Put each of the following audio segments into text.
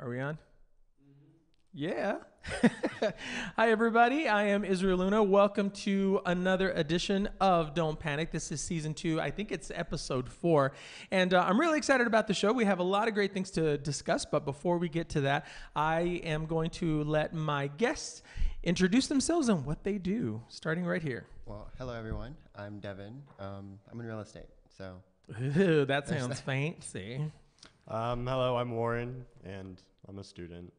Are we on? Yeah. Hi, everybody. I am Israel Luna. Welcome to another edition of Don't Panic. This is season 2. I think it's episode 4. And I'm really excited about the show. We have a lot of great things to discuss. But before we get to that, I am going to let my guests introduce themselves and what they do, starting right here. Well, hello everyone. I'm Devin. I'm in real estate, so Ooh, that sounds fancy. Hello, I'm Warren, and I'm a student.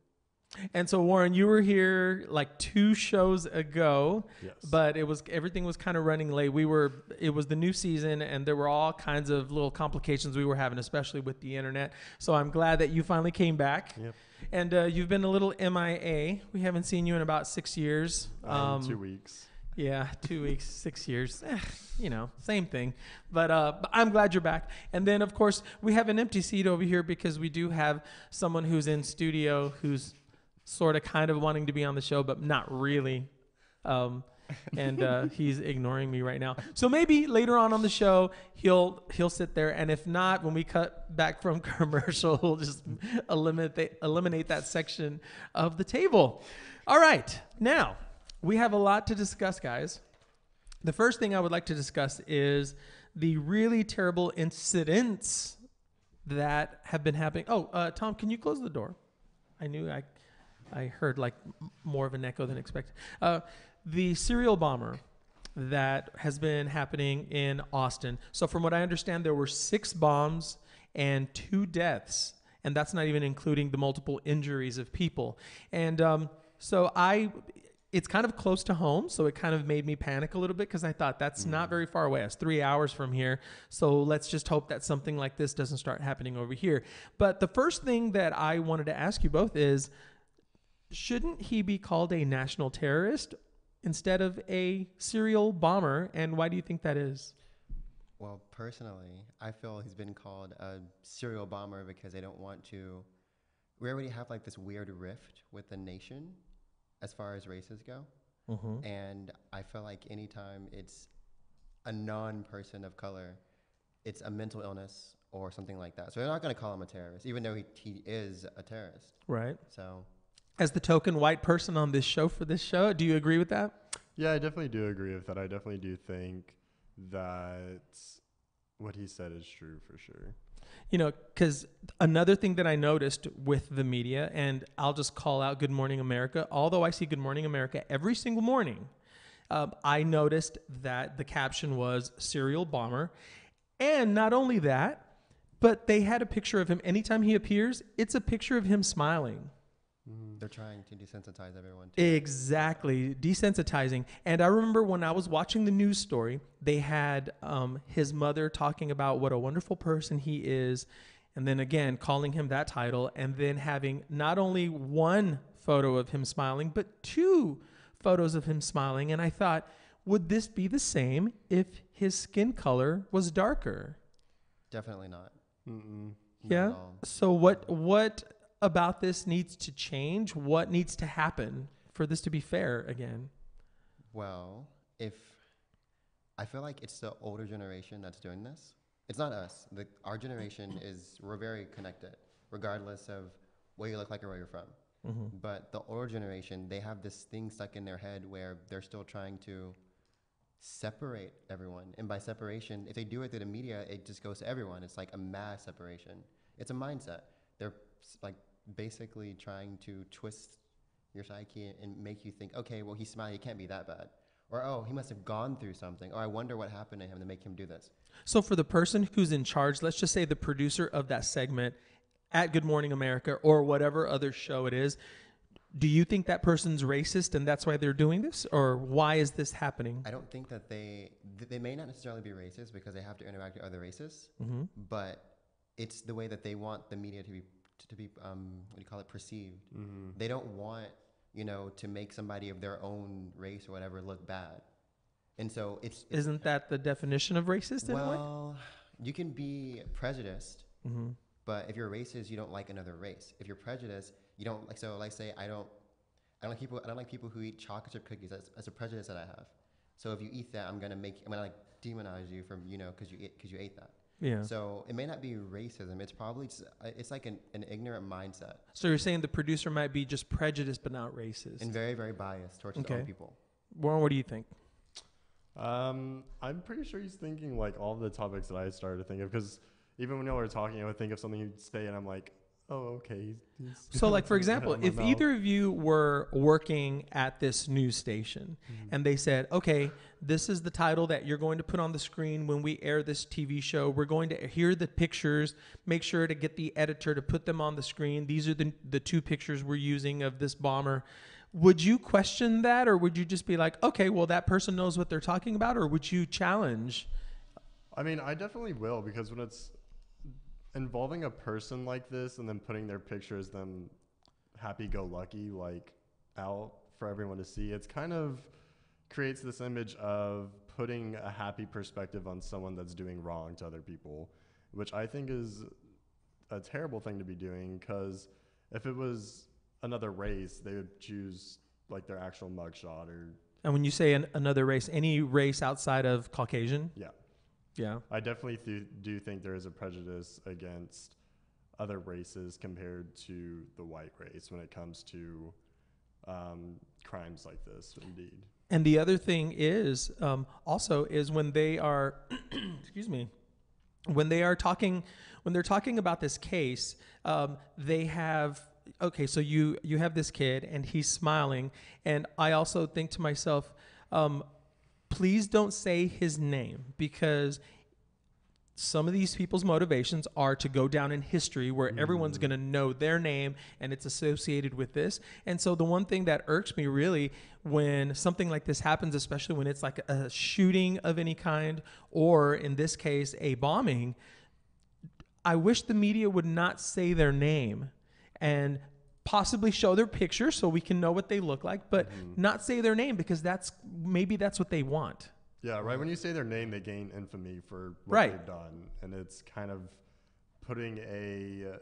And so, Warren, you were here like 2 shows ago, Yes. but everything was kind of running late. It was the new season, and there were all kinds of little complications we were having, especially with the internet. So I'm glad that you finally came back. Yep. And you've been a little MIA. We haven't seen you in about 6 years. 2 weeks. Yeah, 2 weeks, 6 years. Same thing. But I'm glad you're back. And then, of course, we have an empty seat over here because we do have someone who's in studio who's sort of kind of wanting to be on the show, but not really. And he's ignoring me right now. So maybe later on the show, he'll sit there. And if not, when we cut back from commercial, we'll just eliminate that section of the table. All right. Now, we have a lot to discuss, guys. The first thing I would like to discuss is the really terrible incidents that have been happening. Oh, Tom, can you close the door? I heard like more of an echo than expected. The serial bomber that has been happening in Austin. So from what I understand, there were 6 bombs and 2 deaths. And that's not even including the multiple injuries of people. And it's kind of close to home, so it kind of made me panic a little bit because I thought that's not very far away. It's 3 hours from here, so let's just hope that something like this doesn't start happening over here. But the first thing that I wanted to ask you both is, shouldn't he be called a national terrorist instead of a serial bomber, and why do you think that is? well, personally, I feel he's been called a serial bomber because they don't want to. We already have like this weird rift with the nation as far as races go. And I feel like anytime it's a non-person of color, it's a mental illness or something like that. So they're not going to call him a terrorist, even though he is a terrorist. Right. So As the token white person on this show for this show, do you agree with that? Yeah, I definitely do agree with that. I definitely do think that what he said is true for sure. Because another thing that I noticed with the media, and I'll just call out Good Morning America, although I see Good Morning America every single morning, I noticed that the caption was serial bomber. And not only that, but they had a picture of him. Anytime he appears, it's a picture of him smiling. they're trying to desensitize everyone too. Exactly, desensitizing. And I remember when I was watching the news story, they had his mother talking about what a wonderful person he is, and then again calling him that title, and then having not only 1 photo of him smiling, but 2 photos of him smiling. And I thought, would this be the same if his skin color was darker? Definitely not. Mm-mm. Not Yeah. at all. So what about this needs to change? What needs to happen for this to be fair again? Well, if I feel like it's the older generation that's doing this. It's not us. Our generation we're very connected, regardless of where you look like or where you're from. But the older generation, they have this thing stuck in their head where they're still trying to separate everyone. And by separation, if they do it through the media, it just goes to everyone. It's like a mass separation. It's a mindset. They're like basically trying to twist your psyche and make you think, okay, well, he's smiling, he can't be that bad. Or, oh, he must have gone through something. Or I wonder what happened to him to make him do this. So for the person who's in charge, let's just say the producer of that segment at Good Morning America or whatever other show it is, do you think that person's racist and that's why they're doing this? Or why is this happening? I don't think that they may not necessarily be racist because they have to interact with other races, but it's the way that they want the media to be what do you call it, perceived. They don't want, to make somebody of their own race or whatever look bad. And so Isn't that the definition of racist in a way? well, you can be prejudiced, but if you're racist, you don't like another race. If you're prejudiced, you don't like. So, like, say I don't like people who eat chocolate chip cookies. That's a prejudice that I have. So if you eat that, I'm gonna like demonize you from because you ate that. Yeah. So it may not be racism. It's probably it's like an ignorant mindset So you're saying the producer might be just prejudiced but not racist. and very, very biased towards his own people. Warren, what do you think? I'm pretty sure he's thinking like all the topics that I started to think of, because even when y'all were talking, I would think of something he'd say, and I'm like, oh, okay. So, like, for example, if either of you were working at this news station and they said, okay, this is the title that you're going to put on the screen when we air this TV show. We're going to hear the pictures, make sure to get the editor to put them on the screen. These are the two pictures we're using of this bomber. Would you question that, or would you just be like, okay, well, that person knows what they're talking about, or would you challenge? I mean, I definitely will, because when it's involving a person like this and then putting their picture as them happy-go-lucky, like, out for everyone to see, it's kind of creates this image of putting a happy perspective on someone that's doing wrong to other people, which I think is a terrible thing to be doing, because if it was another race, they would choose like their actual mugshot. Or And when you say another race, any race outside of Caucasian? yeah. Yeah. I definitely do think there is a prejudice against other races compared to the white race when it comes to crimes like this, indeed. And the other thing is also is when they are, excuse me, when they're talking about this case, they have, okay, so you have this kid and he's smiling, and I also think to myself, please don't say his name, because some of these people's motivations are to go down in history where everyone's going to know their name and it's associated with this. And so the one thing that irks me really when something like this happens, especially when it's like a shooting of any kind, or in this case, a bombing, I wish the media would not say their name and possibly show their picture so we can know what they look like, but not say their name, because maybe that's what they want. Yeah, right. When you say their name, they gain infamy for what they've done. And it's kind of putting a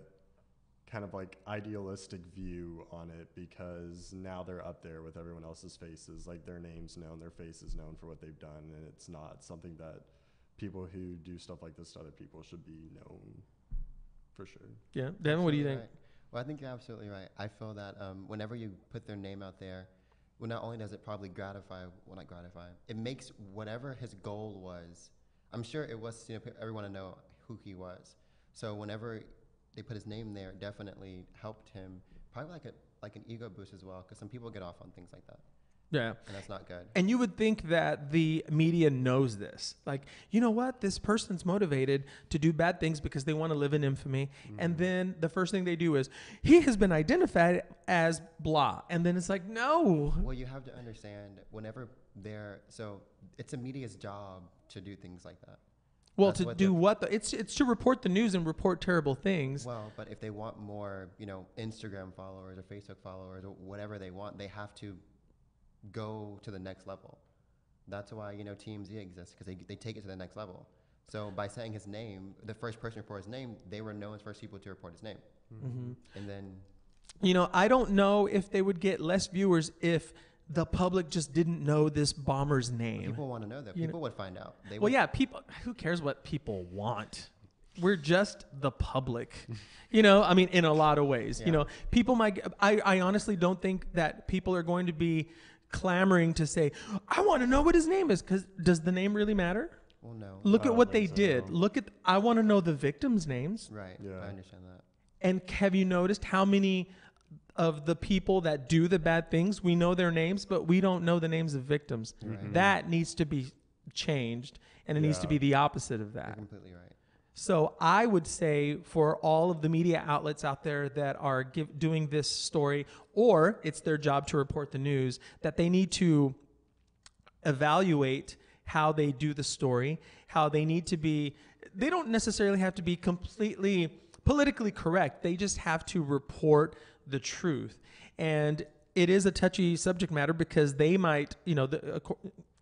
kind of like idealistic view on it, because now they're up there with everyone else's faces, like their name's known, their face is known for what they've done. And it's not something that people who do stuff like this to other people should be known for sure. Yeah. Devin, what do you think? Right. Well, I think you're absolutely right. I feel that whenever you put their name out there, well, not only does it probably not gratify, it makes whatever his goal was. I'm sure it was, everyone to know who he was. So whenever they put his name there, it definitely helped him. Probably like an ego boost as well, because some people get off on things like that. Yeah. And that's not good. And you would think that the media knows this. Like, you know what? This person's motivated to do bad things because they want to live in infamy. And then the first thing they do is, he has been identified as blah. And then it's like, no. Well, you have to understand, whenever so it's a media's job to do things like that. Well, That's to what do what? It's to report the news and report terrible things. Well, but if they want more, Instagram followers or Facebook followers or whatever they want, they have to go to the next level. That's why TMZ exists, because they take it to the next level. So by saying his name, the first person to report his name, they were known as first people to report his name. And then I don't know if they would get less viewers if the public just didn't know this bomber's name. people want to know that. People would find out. Well, yeah, people. Who cares what people want? We're just the public, in a lot of ways. Yeah. People might. I honestly don't think that people are going to be clamoring to say, I want to know what his name is, because does the name really matter? Well, no. Look at what they so. did. I want to know the victims' names. Right. Yeah. I understand that. And have you noticed how many of the people that do the bad things, we know their names, but we don't know the names of victims? Right. That needs to be changed, and it needs to be the opposite of You're that. completely right. So I would say for all of the media outlets out there that are doing this story, or it's their job to report the news, that they need to evaluate how they do the story, how they need to be. They don't necessarily have to be completely politically correct. They just have to report the truth. And it is a touchy subject matter, because they might,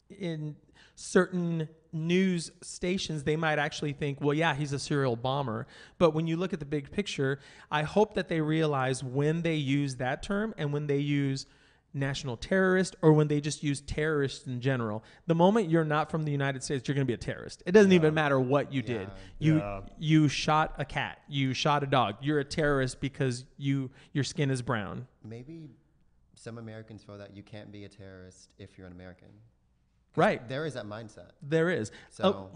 in certain news stations, they might actually think, well, yeah, he's a serial bomber. But when you look at the big picture, I hope that they realize when they use that term and when they use national terrorist or when they just use terrorists in general. The moment you're not from the United States, you're going to be a terrorist. It doesn't even matter what you did. You shot a cat. You shot a dog. You're a terrorist because your skin is brown. Maybe some Americans feel that you can't be a terrorist if you're an American. Right. There is that mindset. There is. So,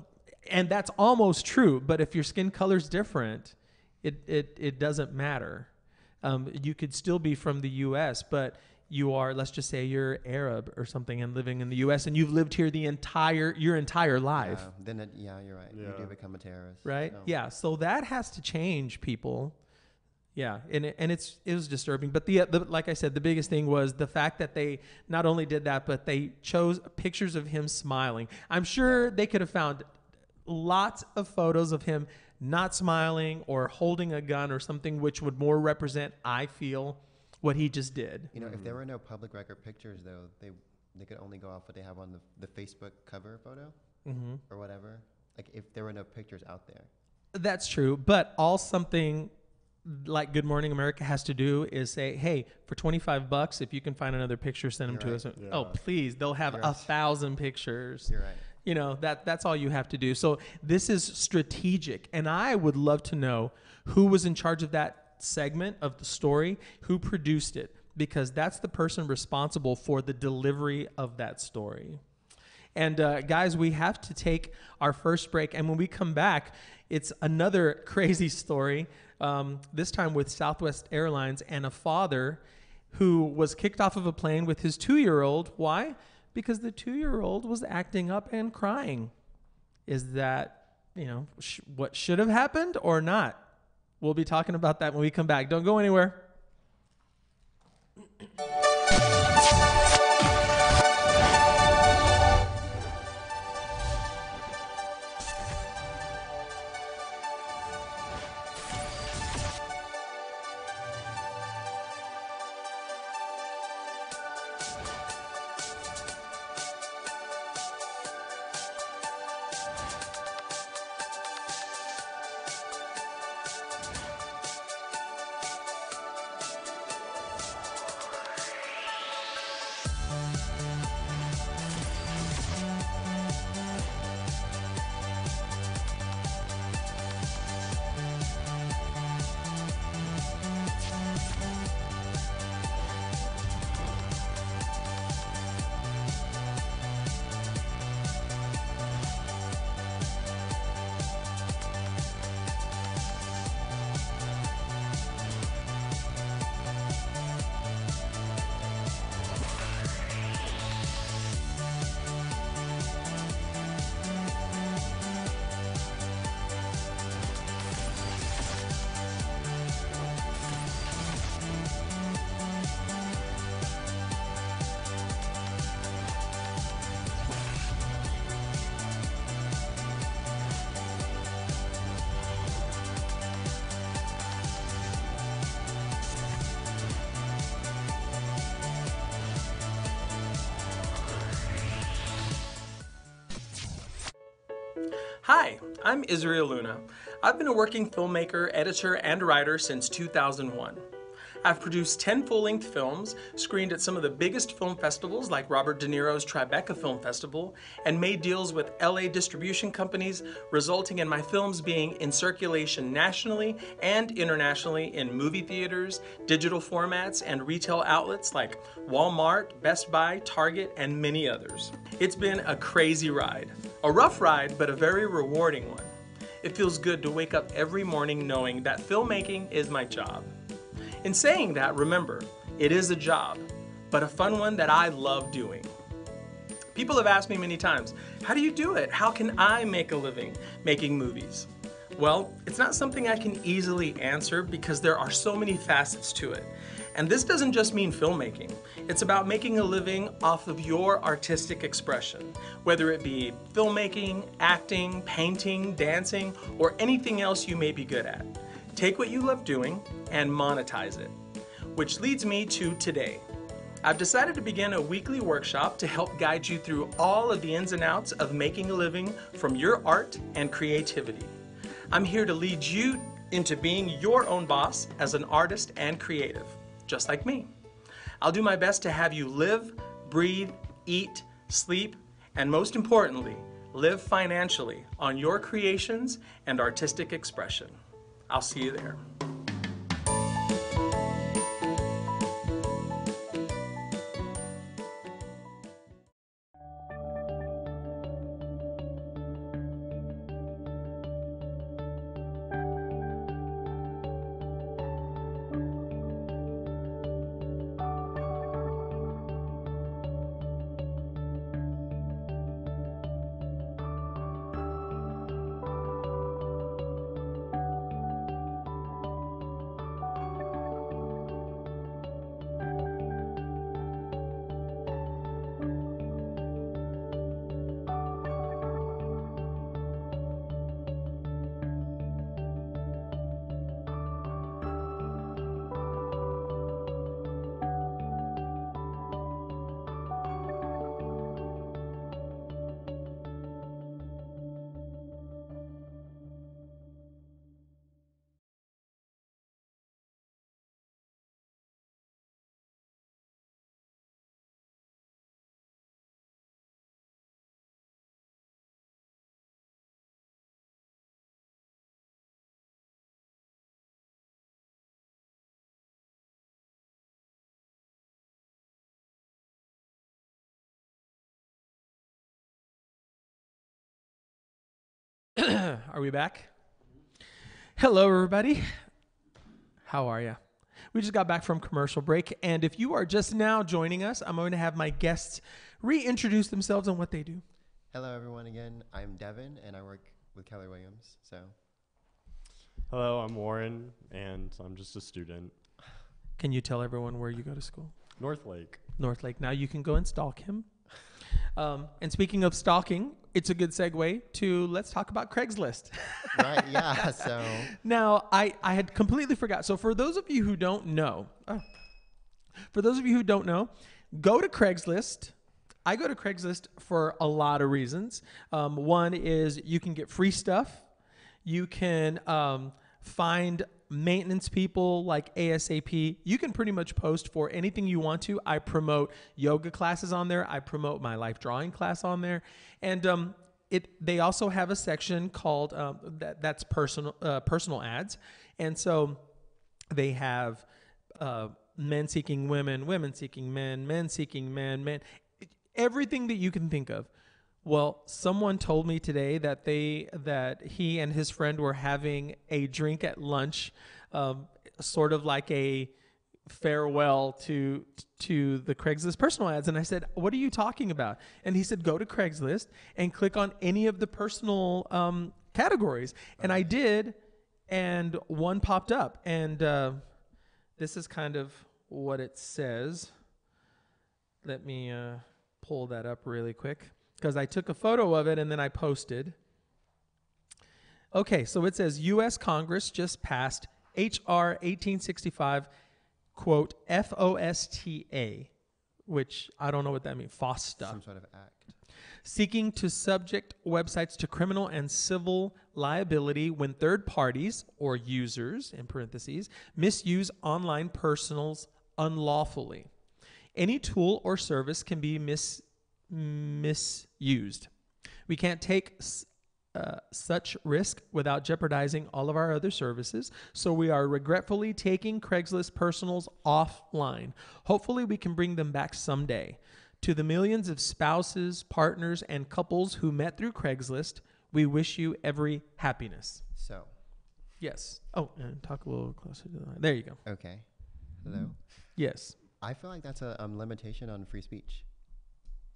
and that's almost true. But if your skin color's different, it doesn't matter. You could still be from the U.S., but you are, let's just say you're Arab or something and living in the U.S. and you've lived here your entire life. then you're right. You do become a terrorist. Right? So. Yeah. So that has to change, people. Yeah, and it was disturbing. But like I said, the biggest thing was the fact that they not only did that, but they chose pictures of him smiling. I'm sure they could have found lots of photos of him not smiling or holding a gun or something which would more represent, I feel, what he just did. You know, if there were no public record pictures, though, they could only go off what they have on the Facebook cover photo or whatever. Like, if there were no pictures out there. That's true. But all something like Good Morning America has to do is say, hey, for $25, if you can find another picture, send them to us. Yeah. Oh, please. They'll have 1,000 pictures. You're right. You know, that's all you have to do. So this is strategic. And I would love to know who was in charge of that segment of the story, who produced it, because that's the person responsible for the delivery of that story. And guys, we have to take our first break. And when we come back, it's another crazy story, this time with Southwest Airlines and a father who was kicked off of a plane with his 2-year-old. Why? Because the 2-year-old was acting up and crying. Is that, what should have happened or not? We'll be talking about that when we come back. Don't go anywhere. Hi, I'm Israel Luna. I've been a working filmmaker, editor, and writer since 2001. I've produced 10 full-length films, screened at some of the biggest film festivals like Robert De Niro's Tribeca Film Festival, and made deals with LA distribution companies, resulting in my films being in circulation nationally and internationally in movie theaters, digital formats, and retail outlets like Walmart, Best Buy, Target, and many others. It's been a crazy ride. A rough ride, but a very rewarding one. It feels good to wake up every morning knowing that filmmaking is my job. In saying that, remember, it is a job, but a fun one that I love doing. People have asked me many times, how do you do it? How can I make a living making movies? Well, it's not something I can easily answer because there are so many facets to it. And this doesn't just mean filmmaking. It's about making a living off of your artistic expression, whether it be filmmaking, acting, painting, dancing, or anything else you may be good at. Take what you love doing and monetize it. Which leads me to today. I've decided to begin a weekly workshop to help guide you through all of the ins and outs of making a living from your art and creativity. I'm here to lead you into being your own boss as an artist and creative, just like me. I'll do my best to have you live, breathe, eat, sleep, and most importantly, live financially on your creations and artistic expression. I'll see you there. Are we back? Hello, everybody. How are you? We just got back from commercial break, and if you are just now joining us, I'm going to have my guests reintroduce themselves and what they do. Hello, everyone. Again, I'm Devin, and I work with Keller Williams. So, Hello, I'm Warren, and I'm just a student. Can you tell everyone where you go to school? North Lake. North Lake. Now you can go and stalk him. And speaking of stalking, it's a good segue to let's talk about Craigslist. right, yeah. So, Now, I had completely forgot. So for those of you who don't know, go to Craigslist. I go to Craigslist for a lot of reasons. One is you can get free stuff. You can find maintenance people like ASAP. You can pretty much post for anything you want to. I promote yoga classes on there. I promote my life drawing class on there. And they also have a section called that's personal ads. And so they have men seeking women, women seeking men seeking men, everything that you can think of. Well, someone told me today that he and his friend were having a drink at lunch, sort of like a farewell to the Craigslist personal ads. And I said, "What are you talking about?" And he said, "Go to Craigslist and click on any of the personal categories." And I did, and one popped up. And this is kind of what it says. Let me pull that up really quick, because I took a photo of it and then I posted. Okay, so it says U.S. Congress just passed H.R. 1865, quote, FOSTA, which I don't know what that means, FOSTA. some sort of act. Seeking to subject websites to criminal and civil liability when third parties, or users, in parentheses, misuse online personals unlawfully. Any tool or service can be misused. We can't take such risk without jeopardizing all of our other services, so we are regretfully taking Craigslist personals offline. Hopefully we can bring them back someday. To the millions of spouses, partners, and couples who met through Craigslist, we wish you every happiness. So, Yes. Oh, and talk a little closer to the line. There you go. okay. Hello. Yes. I feel like that's a limitation on free speech.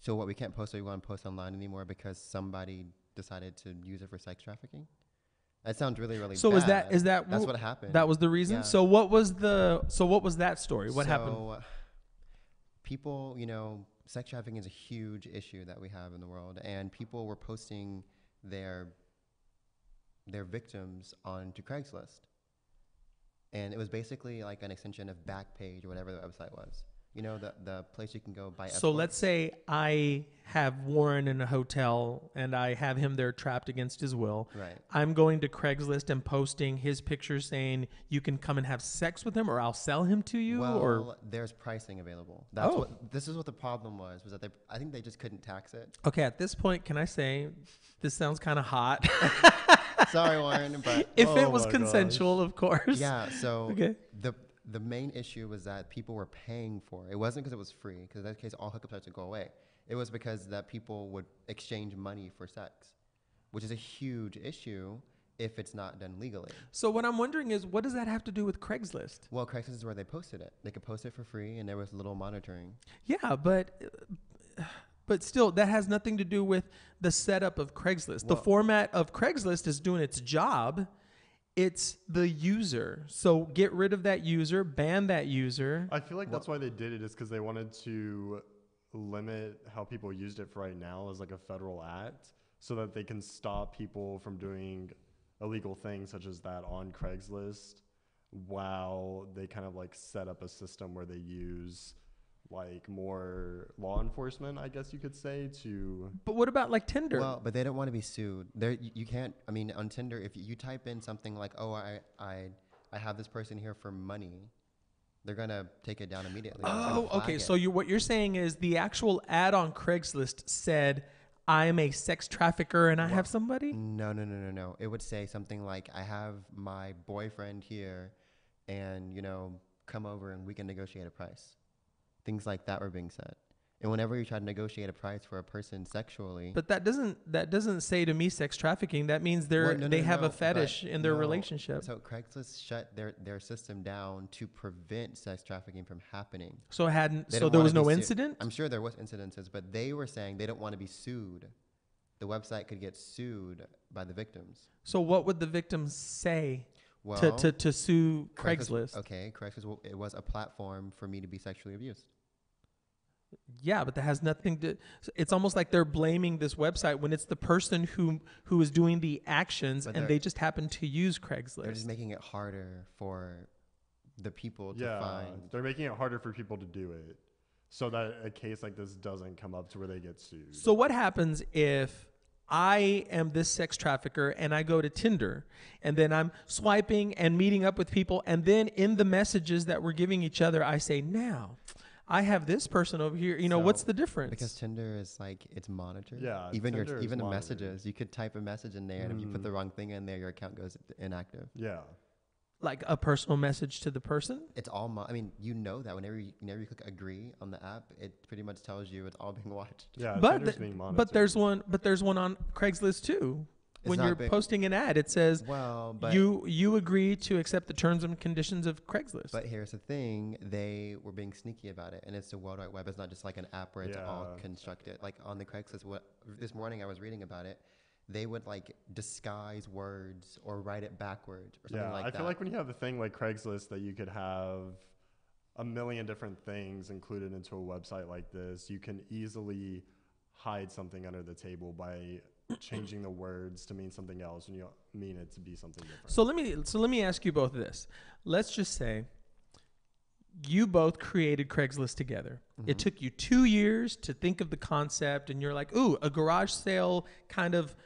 So what, we can't post what we want to post online anymore because somebody decided to use it for sex trafficking? That sounds really, really So bad. is that That's what happened. That was the reason? Yeah. So what was that story? What happened? People, sex trafficking is a huge issue that we have in the world, and people were posting their victims onto Craigslist. And it was basically like an extension of Backpage or whatever the website was. You know, the place you can go buy. So let's say I have Warren in a hotel and I have him there trapped against his will. Right. I'm going to Craigslist and posting his picture saying you can come and have sex with him, or I'll sell him to you. Well, or there's pricing available. That's Oh. what this is what the problem was that I think they just couldn't tax it. okay, at this point, can I say this sounds kind of hot? Sorry, Warren, but If Oh it was my consensual, of course. yeah. So Okay. the main issue was that people were paying for it. It wasn't because it was free, because in that case all hookup sites would go away. It was because that people would exchange money for sex, which is a huge issue if it's not done legally. So what I'm wondering is, what does that have to do with Craigslist? Well, Craigslist is where they posted it. They could post it for free, and there was little monitoring. Yeah, but still, that has nothing to do with the setup of Craigslist. The Well- format of Craigslist is doing its job. It's the user. So get rid of that user, ban that user. I feel like that's why they did it, is because they wanted to limit how people used it for right now as like a federal act, so that they can stop people from doing illegal things such as that on Craigslist, while they kind of like set up a system where they use like more law enforcement, I guess you could say, to. But what about like Tinder? Well, but they don't want to be sued. You can't. I mean, on Tinder, if you type in something like, "Oh, I have this person here for money," they're gonna take it down immediately. It's gonna Oh, flag okay. it. So what you're saying is the actual ad on Craigslist said, "I'm a sex trafficker and I have somebody." No. It would say something like, "I have my boyfriend here, and come over and we can negotiate a price." Things like that were being said. And whenever you try to negotiate a price for a person sexually, But that doesn't say to me sex trafficking. That means they have a fetish in their relationship. So Craigslist shut their system down to prevent sex trafficking from happening. So it hadn't. They So don't there wanna was no be incident. I'm sure there was incidences, but they were saying they don't want to be sued. The website could get sued by the victims. So what would the victims say Well, to sue Craigslist? Okay, Craigslist. It was a platform for me to be sexually abused. Yeah, but that has nothing to. It's almost like they're blaming this website when it's the person who is doing the actions, But and they're- they just happen to use They're just Craigslist. making it harder for the people to Yeah, find. they're making it harder for people to do it, so that a case like this doesn't come up to where they get sued. So what happens if I am this sex trafficker and I go to Tinder and then I'm swiping and meeting up with people, and then in the messages that we're giving each other, I say, "Now, I have this person over here." So- What's the difference? Because Tinder is like, it's monitored. Yeah, Even Tinder is even the monitored. messages, you could type a message in there, and if you put the wrong thing in there, your account goes inactive. Yeah. Like a personal message to the person? It's all. I mean, that whenever you click agree on the app, it pretty much tells you it's all being watched. Yeah, But Tinder's being monitored. but there's one on Craigslist too. It's When not you're big. posting an ad, it says Well, but you agree to accept the terms and conditions of Craigslist. But here's the thing: they were being sneaky about it, and it's the World Wide Web. It's not just like an app where it's all Yeah. constructed. Like on the Craigslist, this morning I was reading about it. They would like disguise words or write it backwards or something Yeah, like I that. feel like when you have a thing like Craigslist that you could have a million different things included into a website like this, you can easily hide something under the table by changing the words to mean something else when you mean it to be something different. So let me ask you both this. Let's just say you both created Craigslist together. It took you 2 years to think of the concept, and you're like, "Ooh, a garage sale kind of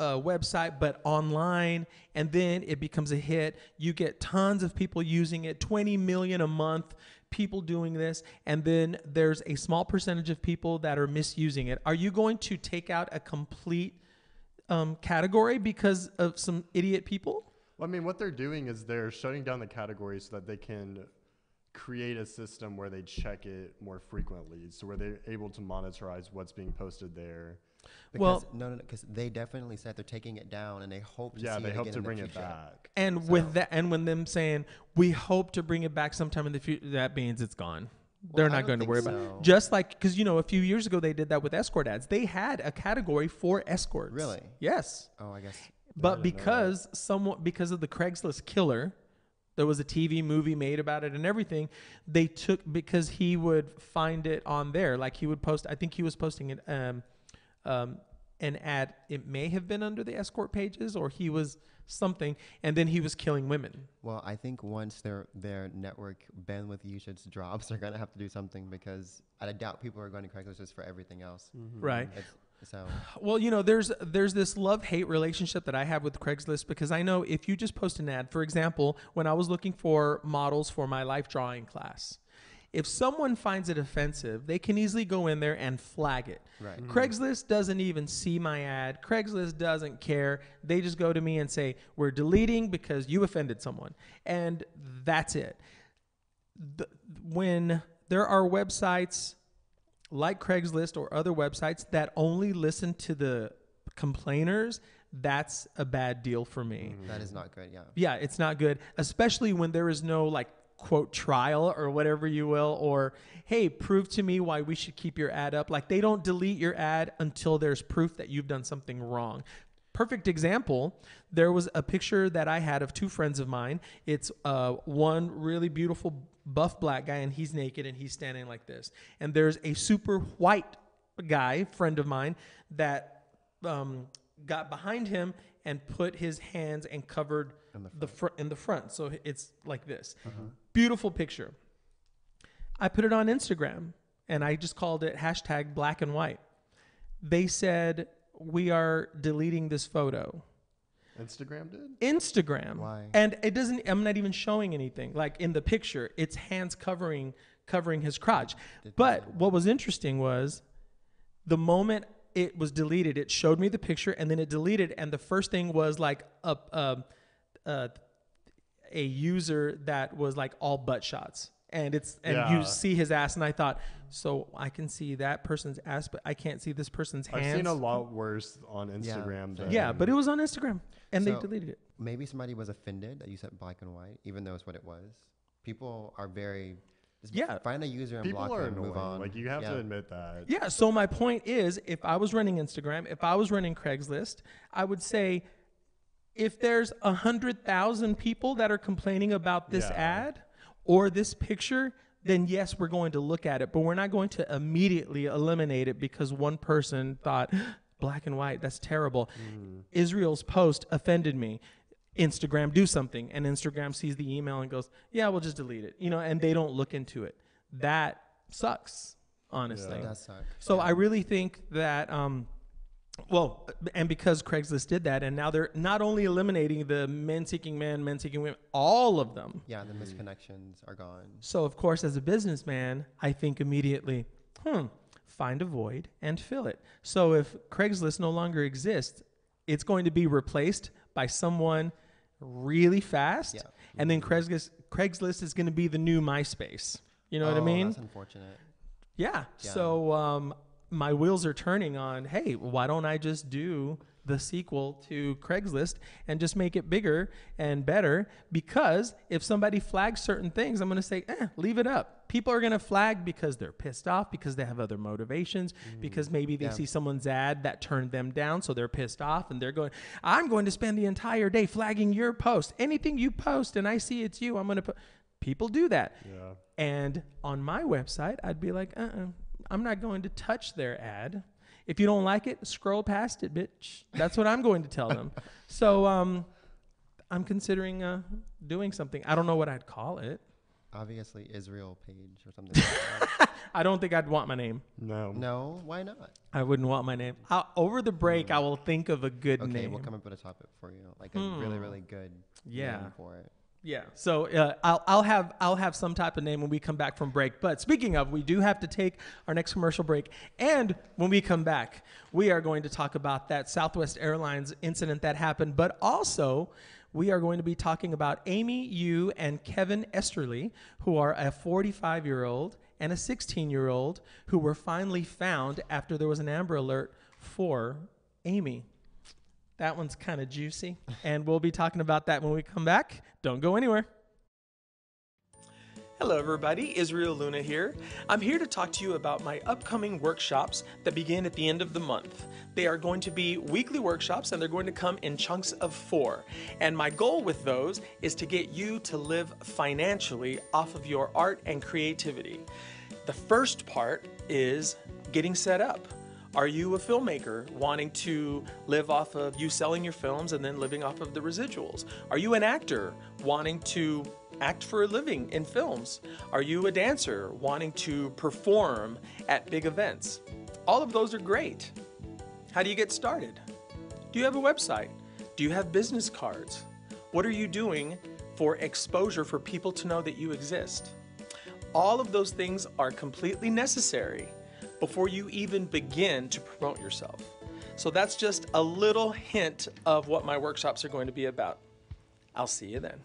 website, but online," and then it becomes a hit. You get tons of people using it, 20 million a month, people doing this, and then there's a small percentage of people that are misusing it. Are you going to take out a complete category because of some idiot people? Well, I mean, what they're doing is they're shutting down the category so that they can create a system where they check it more frequently, so where they're able to monitorize what's being posted there. Because, because they definitely said they're taking it down, and they hope to see Yeah, they it hope again to in the bring it future. back. And with that, and when them saying we hope to bring it back sometime in the future, that means it's gone. They're I not don't going to think worry so. about it. Just like, because a few years ago they did that with escort ads. They had a category for escorts. Really? Yes. Oh, I guess. But didn't know because of the Craigslist killer, there was a TV movie made about it and everything. They took, because he would find it on there. Like he would post, I think he was posting it an ad. It may have been under the escort pages, or he was something, and then he was killing women. Well, I think once their network bandwidth usage drops, they're gonna have to do something, because I doubt people are going to Craigslist just for everything else. Right. So Well, you know, there's this love-hate relationship that I have with Craigslist, because I know if you just post an ad, for example, when I was looking for models for my life drawing class, if someone finds it offensive, they can easily go in there and flag it. Right. Craigslist doesn't even see my ad. Craigslist doesn't care. They just go to me and say, we're deleting because you offended someone. And that's it. When there are websites like Craigslist or other websites that only listen to the complainers, that's a bad deal for me. that is not good. Yeah. Yeah, it's not good, especially when there is no like quote trial or whatever you will, or hey, prove to me why we should keep your ad up. Like, they don't delete your ad until there's proof that you've done something wrong. Perfect example, there was a picture that I had of two friends of mine. It's one really beautiful buff black guy, and he's naked and he's standing like this. And there's a super white guy, friend of mine, that got behind him and put his hands and covered in the front. So it's like this. Beautiful picture. I put it on Instagram and I just called it hashtag black and white. They said, we are deleting this photo. Instagram did? Instagram. Why? And it doesn't, I'm not even showing anything. Like in the picture, it's hands covering his crotch. But what was interesting was the moment it was deleted, it showed me the picture and then it deleted. And the first thing was like a user that was like all butt shots. And you see his ass, and I thought, so I can see that person's ass, but I can't see this person's hands. I've seen a lot worse on Instagram. Yeah, but it was on Instagram, and they So, deleted it. Maybe somebody was offended that you said black and white, even though it's what it was. People are very just find a user and People block are them, move annoying. on. Like, you have to admit that. Yeah, so my point is, if I was running Instagram, if I was running Craigslist, I would say, if there's 100,000 people that are complaining about this ad or this picture, then yes, we're going to look at it, but we're not going to immediately eliminate it because one person thought black and white, that's terrible. Israel's post offended me. Instagram, do something. And Instagram sees the email and goes, yeah, we'll just delete it. You know, and they don't look into it. That sucks, honestly. It does suck. So I really think that, and because Craigslist did that, and now they're not only eliminating the men seeking men, men seeking women, all of them. Yeah, the misconnections are gone. So, of course, as a businessman, I think immediately, find a void and fill it. So if Craigslist no longer exists, it's going to be replaced by someone really fast. Yeah. And then Craigslist is going to be the new MySpace. You know what I mean? That's unfortunate. Yeah. So my wheels are turning on, hey, why don't I just do the sequel to Craigslist and just make it bigger and better? Because if somebody flags certain things, I'm going to say, leave it up. People are going to flag because they're pissed off, because they have other motivations, because maybe they see someone's ad that turned them down, so they're pissed off, and they're going, I'm going to spend the entire day flagging your post. Anything you post and I see it's you, I'm going to put. People do that. Yeah. And on my website, I'd be like, I'm not going to touch their ad. If you don't like it, scroll past it, bitch. That's what I'm going to tell them. So I'm considering doing something. I don't know what I'd call it. Obviously, Israel page or something like that. I don't think I'd want my name. No, why not? I wouldn't want my name. over the break, I will think of a good name. Okay, we'll come up with a topic for you, like a really, really good name for it. Yeah. So I'll have some type of name when we come back from break. But speaking of, we do have to take our next commercial break. And when we come back, we are going to talk about that Southwest Airlines incident that happened. But also, we are going to be talking about Amy Yu and Kevin Esterly, who are a 45-year-old and a 16-year-old who were finally found after there was an Amber Alert for Amy. That one's kind of juicy, and we'll be talking about that when we come back. Don't go anywhere. Hello everybody, Israel Luna here. I'm here to talk to you about my upcoming workshops that begin at the end of the month. They are going to be weekly workshops, and they're going to come in chunks of 4. And my goal with those is to get you to live financially off of your art and creativity. The first part is getting set up. Are you a filmmaker wanting to live off of you selling your films and then living off of the residuals? Are you an actor wanting to act for a living in films? Are you a dancer wanting to perform at big events? All of those are great. How do you get started? Do you have a website? Do you have business cards? What are you doing for exposure for people to know that you exist? All of those things are completely necessary before you even begin to promote yourself. So that's just a little hint of what my workshops are going to be about. I'll see you then.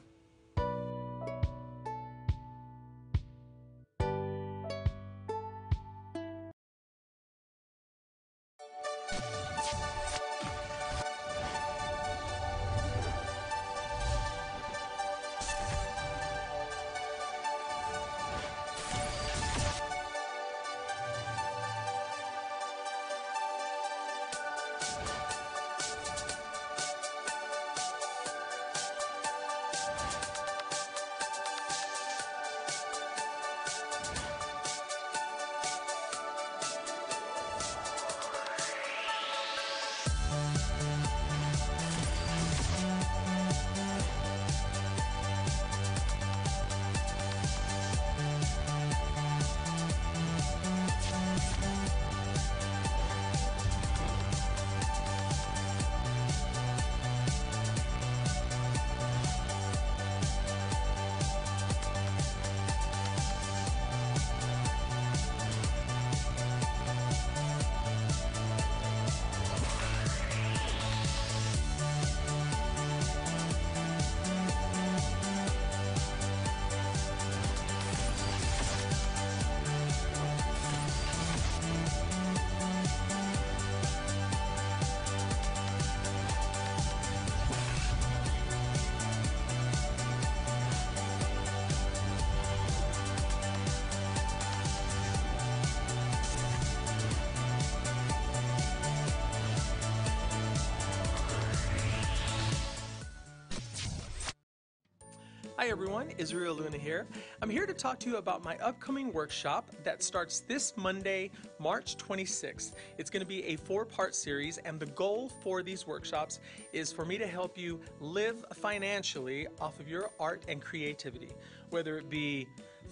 Hi everyone, Israel Luna here. I'm here to talk to you about my upcoming workshop that starts this Monday, March 26th. It's going to be a 4-part series, and the goal for these workshops is for me to help you live financially off of your art and creativity, whether it be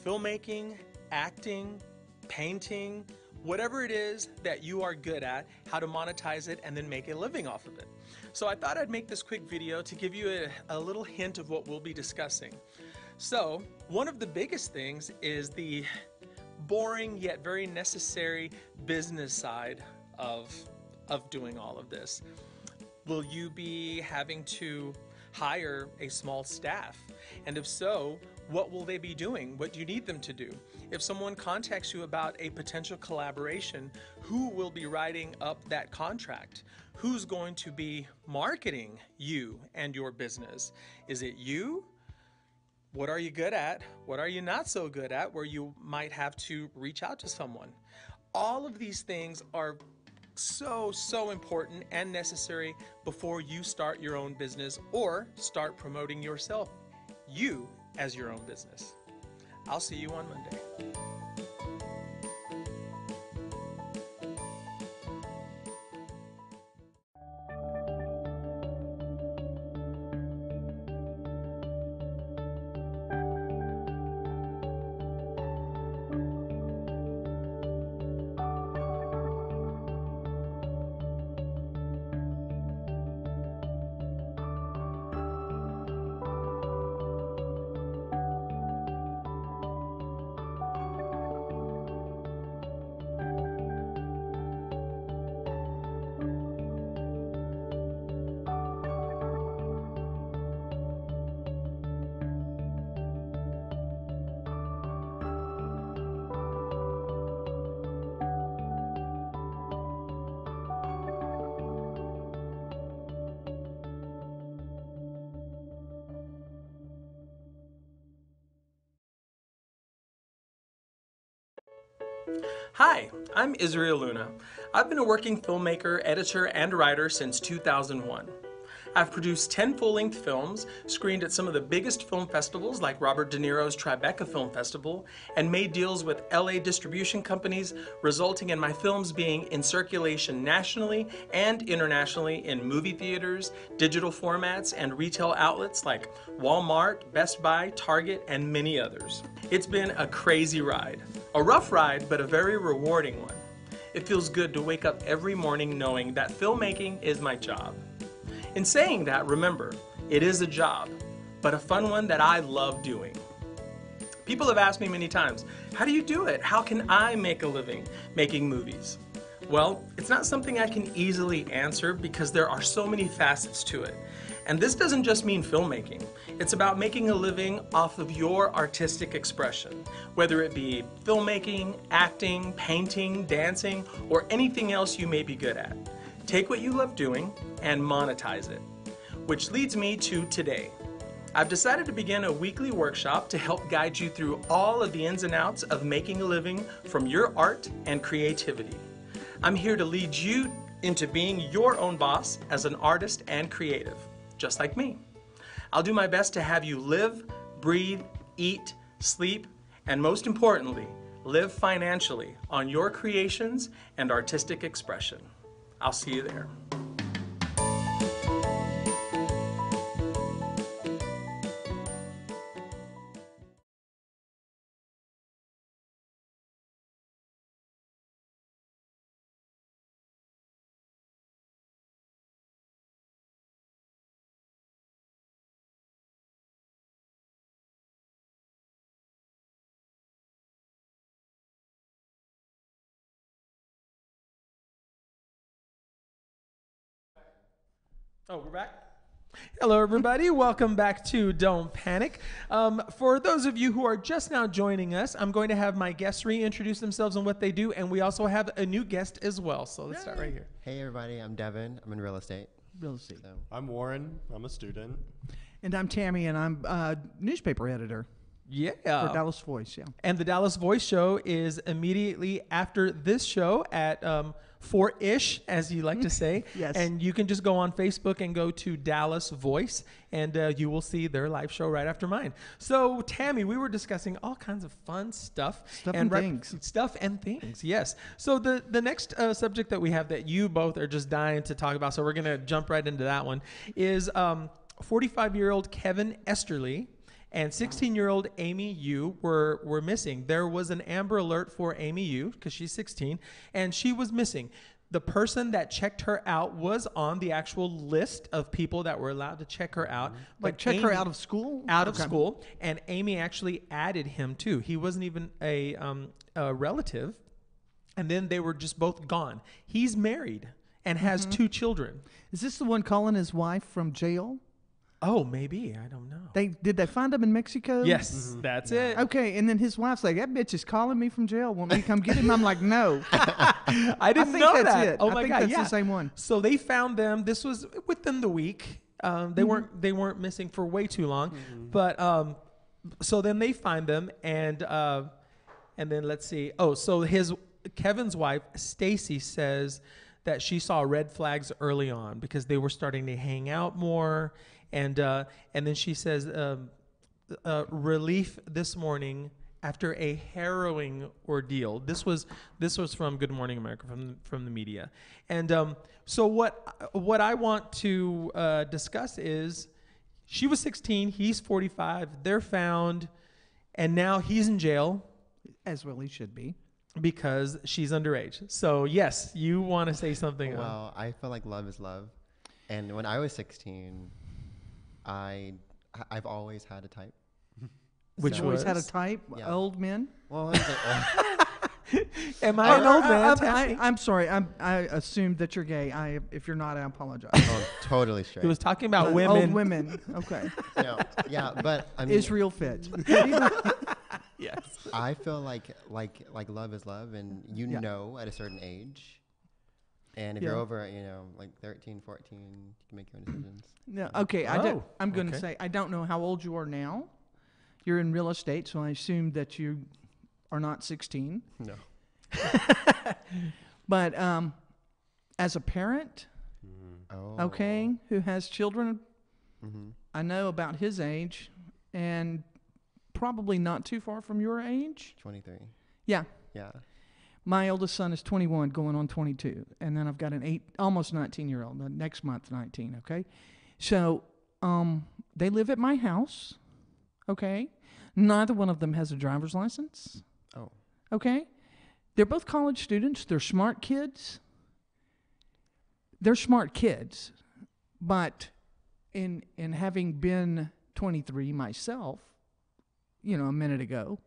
filmmaking, acting, painting, whatever it is that you are good at, how to monetize it and then make a living off of it. So I thought I'd make this quick video to give you a little hint of what we'll be discussing. So one of the biggest things is the boring yet very necessary business side of doing all of this. Will you be having to hire a small staff? And if so, what will they be doing? What do you need them to do? If someone contacts you about a potential collaboration, who will be writing up that contract? Who's going to be marketing you and your business? Is it you? What are you good at? What are you not so good at, where you might have to reach out to someone? All of these things are so important and necessary before you start your own business or start promoting yourself, you as your own business. I'll see you on Monday. Hi, I'm Israel Luna. I've been a working filmmaker, editor, and writer since 2001. I've produced 10 full-length films, screened at some of the biggest film festivals like Robert De Niro's Tribeca Film Festival, and made deals with LA distribution companies, resulting in my films being in circulation nationally and internationally in movie theaters, digital formats, and retail outlets like Walmart, Best Buy, Target, and many others. It's been a crazy ride. A rough ride, but a very rewarding one. It feels good to wake up every morning knowing that filmmaking is my job. In saying that, remember, it is a job, but a fun one that I love doing. People have asked me many times, how do you do it? How can I make a living making movies? Well, it's not something I can easily answer because there are so many facets to it. And this doesn't just mean filmmaking. It's about making a living off of your artistic expression, whether it be filmmaking, acting, painting, dancing, or anything else you may be good at. Take what you love doing and monetize it. Which leads me to today. I've decided to begin a weekly workshop to help guide you through all of the ins and outs of making a living from your art and creativity. I'm here to lead you into being your own boss as an artist and creative, just like me. I'll do my best to have you live, breathe, eat, sleep, and most importantly, live financially on your creations and artistic expression. I'll see you there. Oh, we're back? Hello, everybody. Welcome back to Don't Panic. For those of you who are just now joining us, I'm going to have my guests reintroduce themselves and what they do, and we also have a new guest as well. So let's start right here. Hey everybody, I'm Devin. I'm in real estate. Real estate. So. I'm Warren. I'm a student. And I'm Tammy, and I'm a newspaper editor Yeah. for Dallas Voice, yeah. And the Dallas Voice Show is immediately after this show at 4-ish, as you like to say. Yes. And you can just go on Facebook and go to Dallas Voice, and you will see their live show right after mine. So, Tammy, we were discussing all kinds of fun stuff. Stuff and things. Stuff and things, yes. So the next subject that we have that you both are just dying to talk about, so we're going to jump right into that one, is 45-year-old Kevin Esterly and 16-year-old Amy Yu were missing. There was an Amber Alert for Amy Yu because she's 16, and she was missing. The person that checked her out was on the actual list of people that were allowed to check her out. Like check her out of school? Out of school, and Amy actually added him too. He wasn't even a relative, and then they were just both gone. He's married and has 2 children. Is this the one calling his wife from jail? Oh, maybe. I don't know. Did they find him in Mexico? Yes, that's it. Okay, and then his wife's like, that bitch is calling me from jail. Want me to come get him? I'm like, no. I didn't think know that's that. it. Oh I my think God, that's yeah. the same one. So they found them. This was within the week. They weren't missing for way too long, but so then they find them, and then let's see. Oh, so Kevin's wife Stacy says that she saw red flags early on because they were starting to hang out more. And then she says, relief this morning after a harrowing ordeal. This was from Good Morning America, from the media. And so what I want to discuss is she was 16, he's 45, they're found, and now he's in jail. As well he should be. Because she's underage. So yes, you want to say something. Well, I feel like love is love. And when I was 16... I've always had a type. Which You always was? had a type? Yeah. Old men? Well, I was like, Am I an old man? I'm sorry. I assumed that you're gay. If you're not, I apologize. oh, totally straight. He was talking about Old women. women. Okay. No, yeah, but I mean, Israel fits. Yes. I feel like love is love, and you Yeah. know at a certain age. And if Yeah. you're over, like 13, 14, you can make your own decisions. No, okay. I'm going to okay. say I don't know how old you are now. You're in real estate, so I assume that you are not 16. No. But as a parent, Oh. okay, who has children. Mm-hmm. I know about his age, and probably not too far from your age. 23. Yeah. Yeah. My oldest son is 21, going on 22, and then I've got an almost 19-year-old. Next month, 19. Okay, so they live at my house. Okay, neither one of them has a driver's license. Oh. Okay, they're both college students. They're smart kids. They're smart kids, but in having been 23 myself, a minute ago,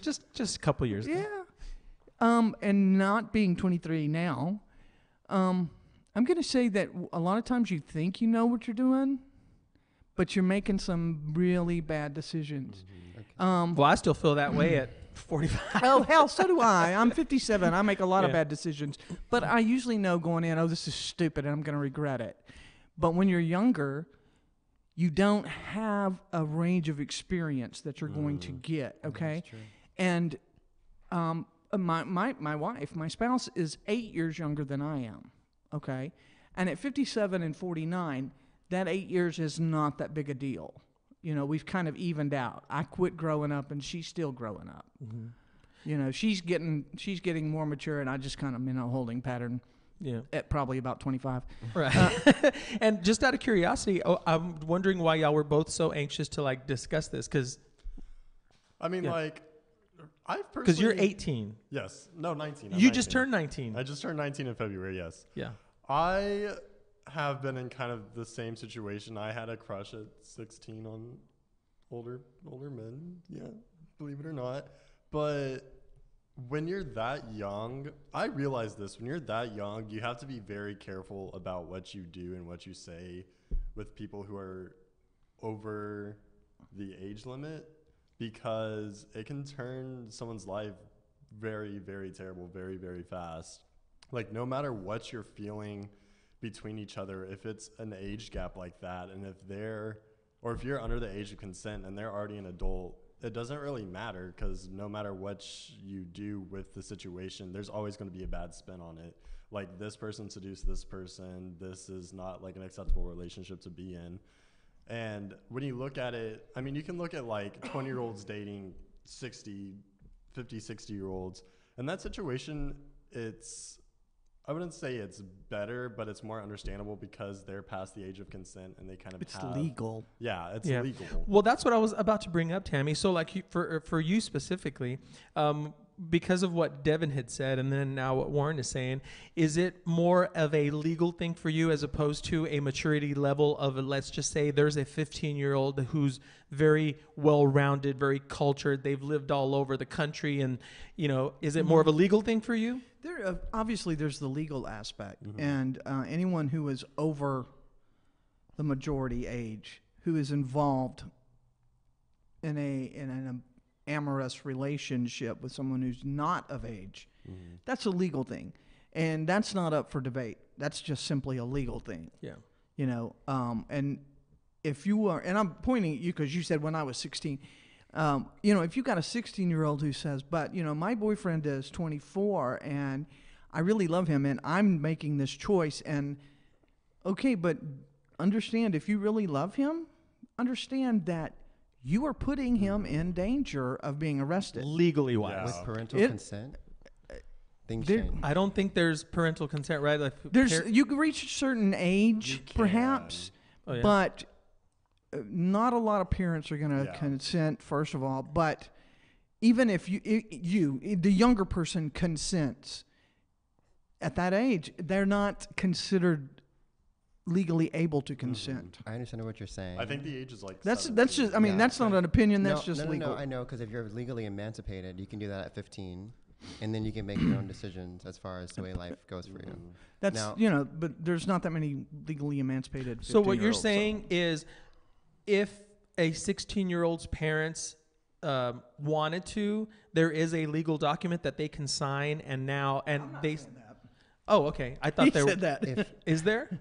Just a couple years ago. yeah. And not being 23 now, I'm going to say that a lot of times you think you know what you're doing, but you're making some really bad decisions. Okay. Well, I still feel that way at 45. Oh, hell, so do I. I'm 57. I make a lot of Yeah. bad decisions. But I usually know going in, oh, this is stupid, and I'm going to regret it. But when you're younger, you don't have a range of experience that you're going to get, okay? That's true. And my wife, my spouse, is 8 years younger than I am, okay? And at 57 and 49, that 8 years is not that big a deal. We've kind of evened out. I quit growing up, and she's still growing up. Mm-hmm. She's getting more mature, and I just kind of in a holding pattern Yeah. at probably about 25. Right. And just out of curiosity, I'm wondering why y'all were both so anxious to like discuss this because I mean, Yeah. like, I've personally... because you're 18. Yes. No, 19. I'm You just 19. turned 19. I just turned 19 in February, yes. Yeah. I have been in kind of the same situation. I had a crush at 16 on older men. Yeah, believe it or not. But when you're that young, I realize this. When you're that young, you have to be very careful about what you do and what you say with people who are over the age limit, because it can turn someone's life very, very terrible, very, very fast. Like, no matter what you're feeling between each other, if it's an age gap like that, and if you're under the age of consent and they're already an adult, it doesn't really matter, because no matter what you do with the situation, there's always going to be a bad spin on it. Like, this person seduced this person. This is not like an acceptable relationship to be in. And when you look at it, I mean, you can look at like 20-year-olds dating 50, 60-year-olds. In that situation, I wouldn't say it's better, but it's more understandable because they're past the age of consent and they kind of It's have... legal. Yeah, it's Yeah. legal. Well, that's what I was about to bring up, Tammy. So, like, for you specifically, because of what Devin had said, and then now what Warren is saying, is it more of a legal thing for you as opposed to a maturity level of, let's just say, there's a 15-year-old who's very well-rounded, very cultured, they've lived all over the country, and is it more of a legal thing for you? Obviously, there's the legal aspect, Mhm. and anyone who is over the majority age who is involved in an amorous relationship with someone who's not of age, that's a legal thing, and that's not up for debate. That's just simply a legal thing. Yeah. And if you are, and I'm pointing at you because you said when I was 16. If you got a 16-year-old who says, but, my boyfriend is 24 and I really love him and I'm making this choice, and okay, but understand, if you really love him, understand that you are putting him in danger of being arrested. Legally wise. Yeah. With parental It- consent, things there- change. I don't think there's parental consent, right? Like, You can reach a certain age, You can. perhaps, Oh, yeah. but not a lot of parents are going to Yeah. consent, first of all. But even if the younger person, consents at that age, they're not considered legally able to consent. I understand what you're saying. I think the age is like That's 17. just. I mean, Yeah. that's not an opinion. That's no, just no, legal. No, I know, because if you're legally emancipated, you can do that at 15, and then you can make your own decisions as far as the way life goes for you. That's Now- but there's not that many legally emancipated. So what you're 15-year-olds, saying is, if a 16-year-old's parents wanted to, there is a legal document that they can sign, and they. Oh, okay. I thought He there said that. If is there.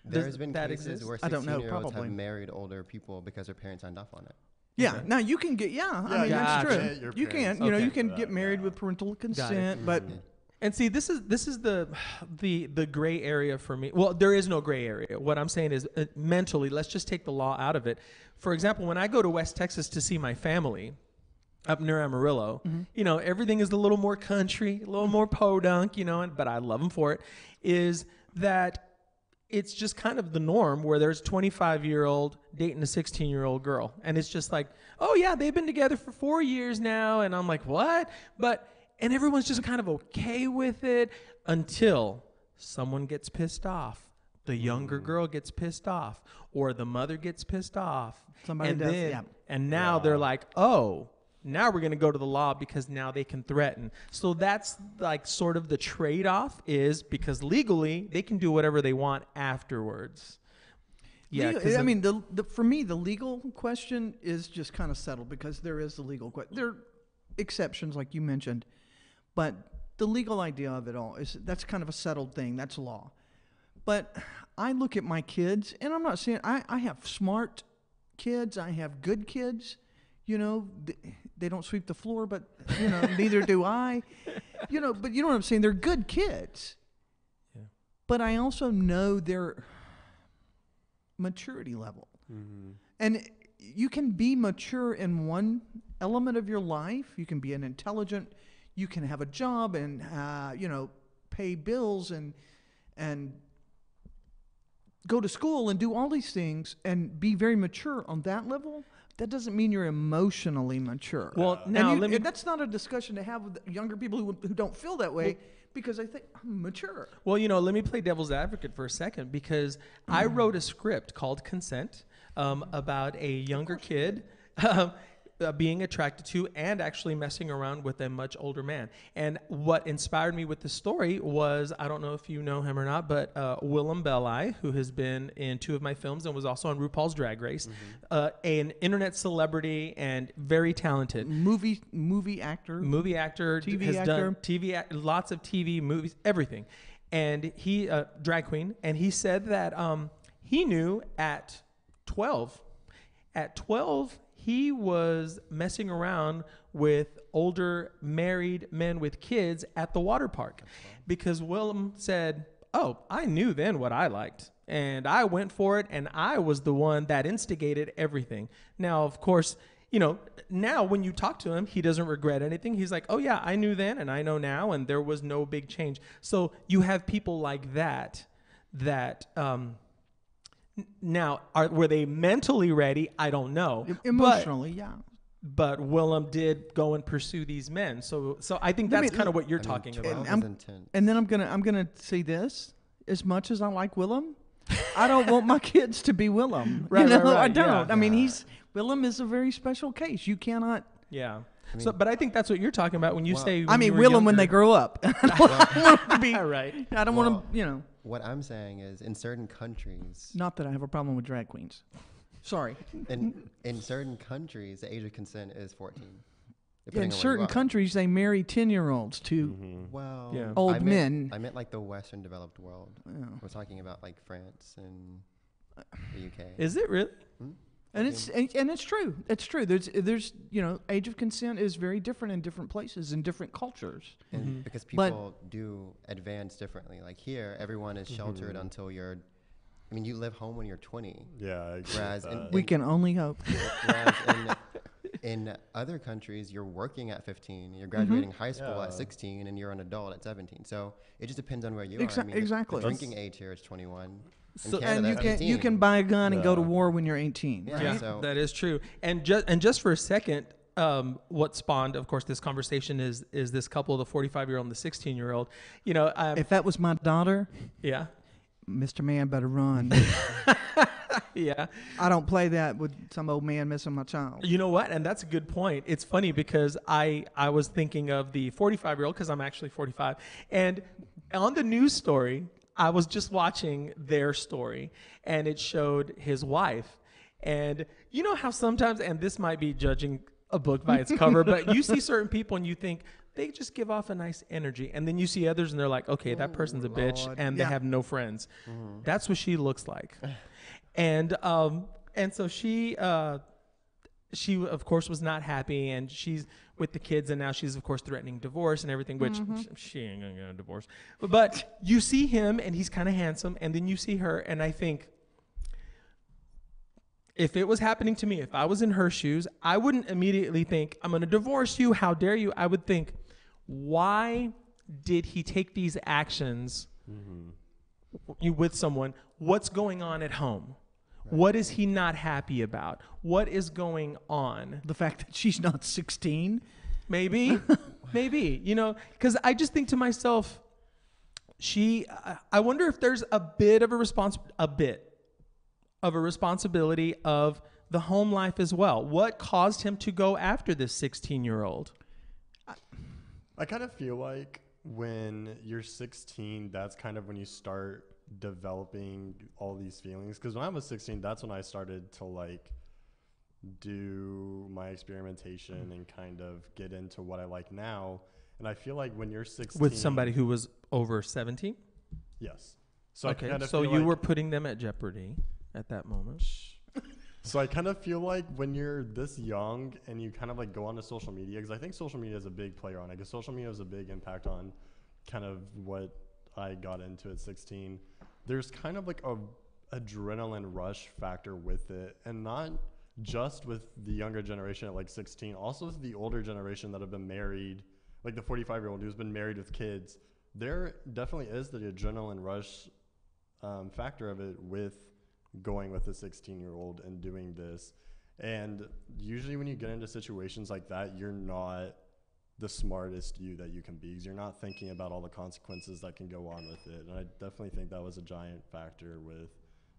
there's been that cases exist? where I don't know, 16-year-olds probably. have married older people because their parents signed off on it. Yeah. Okay. Now you can get. Yeah. I mean, you that's gotcha. true. Get your You can. parents You Okay. you can for get that, married yeah. with parental it. consent, but And see, this is the gray area for me. Well, there is no gray area. What I'm saying is mentally, let's just take the law out of it. For example, when I go to West Texas to see my family up near Amarillo, you know, everything is a little more country, a little more podunk, you know, but I love them for it, is that it's just kind of the norm where there's a 25-year-old dating a 16-year-old girl. And it's just like, oh, yeah, they've been together for 4 years now. And I'm like, what? And everyone's just kind of okay with it until someone gets pissed off. The younger girl gets pissed off, or the mother gets pissed off. Somebody does, yeah. And now they're like, oh, now we're going to go to the law because now they can threaten. So that's like sort of the trade-off is because legally they can do whatever they want afterwards. Yeah, I mean, for me, the legal question is just kind of settled because there is the legal question. There are exceptions, like you mentioned, but the legal idea of it all is that's kind of a settled thing. That's law. But I look at my kids, and I'm not saying I have smart kids. I have good kids. You know, they don't sweep the floor, but, you know, neither do I. You know, but you know what I'm saying? They're good kids. Yeah. But I also know their maturity level. Mm-hmm. And you can be mature in one element of your life. You can be an intelligent, you can have a job and, you know, pay bills and go to school and do all these things and be very mature on that level. That doesn't mean you're emotionally mature. Well, now and that's not a discussion to have with younger people who don't feel that way, because I think I'm mature. Well, you know, let me play devil's advocate for a second, because I wrote a script called Consent about a younger kid being attracted to and actually messing around with a much older man. And what inspired me with the story was, I don't know if you know him or not, but Willem Belli, who has been in 2 of my films and was also on RuPaul's Drag Race, an internet celebrity and very talented. Movie actor. TV has actor. Done lots of TV, movies, everything. And he, drag queen, and he said that he knew at 12, he was messing around with older married men with kids at the water park because Willem said, oh, I knew then what I liked and I went for it and I was the one that instigated everything. Now, of course, you know, now when you talk to him, he doesn't regret anything. He's like, oh yeah, I knew then and I know now and there was no big change. So you have people like that now, were they mentally ready? I don't know. Emotionally, yeah. But Willem did go and pursue these men. So I think that's kind of what you're talking about. And then I'm gonna say this: as much as I like Willem, I don't want my kids to be Willem. Right, you know, right, I don't. Yeah. I mean, Willem is a very special case. You cannot. Yeah. But I think that's what you're talking about when you say. I mean, Willem when they grow up. I don't want to be right. I don't want to, you know. What I'm saying is, in certain countries. Not that I have a problem with drag queens. Sorry. In certain countries, the age of consent is 14. In certain countries, they marry 10-year-olds to old men. I meant like the Western developed world. Yeah. We're talking about like France and the UK. Is it really? Hmm? And it's true. It's true. There's you know, age of consent is very different in different places in different cultures. And because people do advance differently. Like here, everyone is sheltered until you're. I mean, you live home when you're 20. Yeah. Whereas we can only hope. Whereas in other countries, you're working at 15, you're graduating high school at 16, and you're an adult at 17. So it just depends on where you are. I mean, exactly. The drinking age here is 21. So, Canada, you can buy a gun and go to war when you're 18. Yeah, right? Yeah, so that is true. And just for a second, what spawned, of course, this conversation is this couple, the 45-year-old and the 16-year-old. You know, if that was my daughter, yeah, Mr. Man better run. Yeah, I don't play that with some old man missing my child. You know what? And that's a good point. It's funny because I was thinking of the 45-year-old because I'm actually 45, and on the news story, I was just watching their story, and it showed his wife. And you know how sometimes, and this might be judging a book by its cover, but you see certain people and you think they just give off a nice energy. And then you see others and they're like, okay, that person's a bitch, and they have no friends. That's what she looks like. And so she she of course was not happy, and she's with the kids, and now she's of course threatening divorce and everything, which she ain't gonna get a divorce. But you see him, and he's kind of handsome, and then you see her, and I think, if it was happening to me, if I was in her shoes, I wouldn't immediately think, I'm going to divorce you. How dare you? I would think, why did he take these actions with someone? What's going on at home? Right. What is he not happy about? What is going on? The fact that she's not 16? Maybe. Maybe. Because I just think to myself, I wonder if there's a bit of a responsibility of the home life as well. What caused him to go after this 16-year-old? I kind of feel like when you're 16, that's kind of when you start developing all these feelings. Because when I was 16, that's when I started to like do my experimentation and kind of get into what I like now. And I feel like when you're 16, with somebody who was over 17? Yes. So okay. I kind of so feel you like were putting them at jeopardy at that moment. So I kind of feel like when you're this young and you kind of like go onto social media, because I think social media is a big player on it, because social media has a big impact on kind of what I got into at 16. There's kind of like a adrenaline rush factor with it, and not just with the younger generation at like 16, also with the older generation that have been married, like the 45-year-old who's been married with kids. There definitely is the adrenaline rush factor of it with going with a 16-year-old and doing this. And usually when you get into situations like that, you're not the smartest you that you can be, because you're not thinking about all the consequences that can go on with it. And I definitely think that was a giant factor with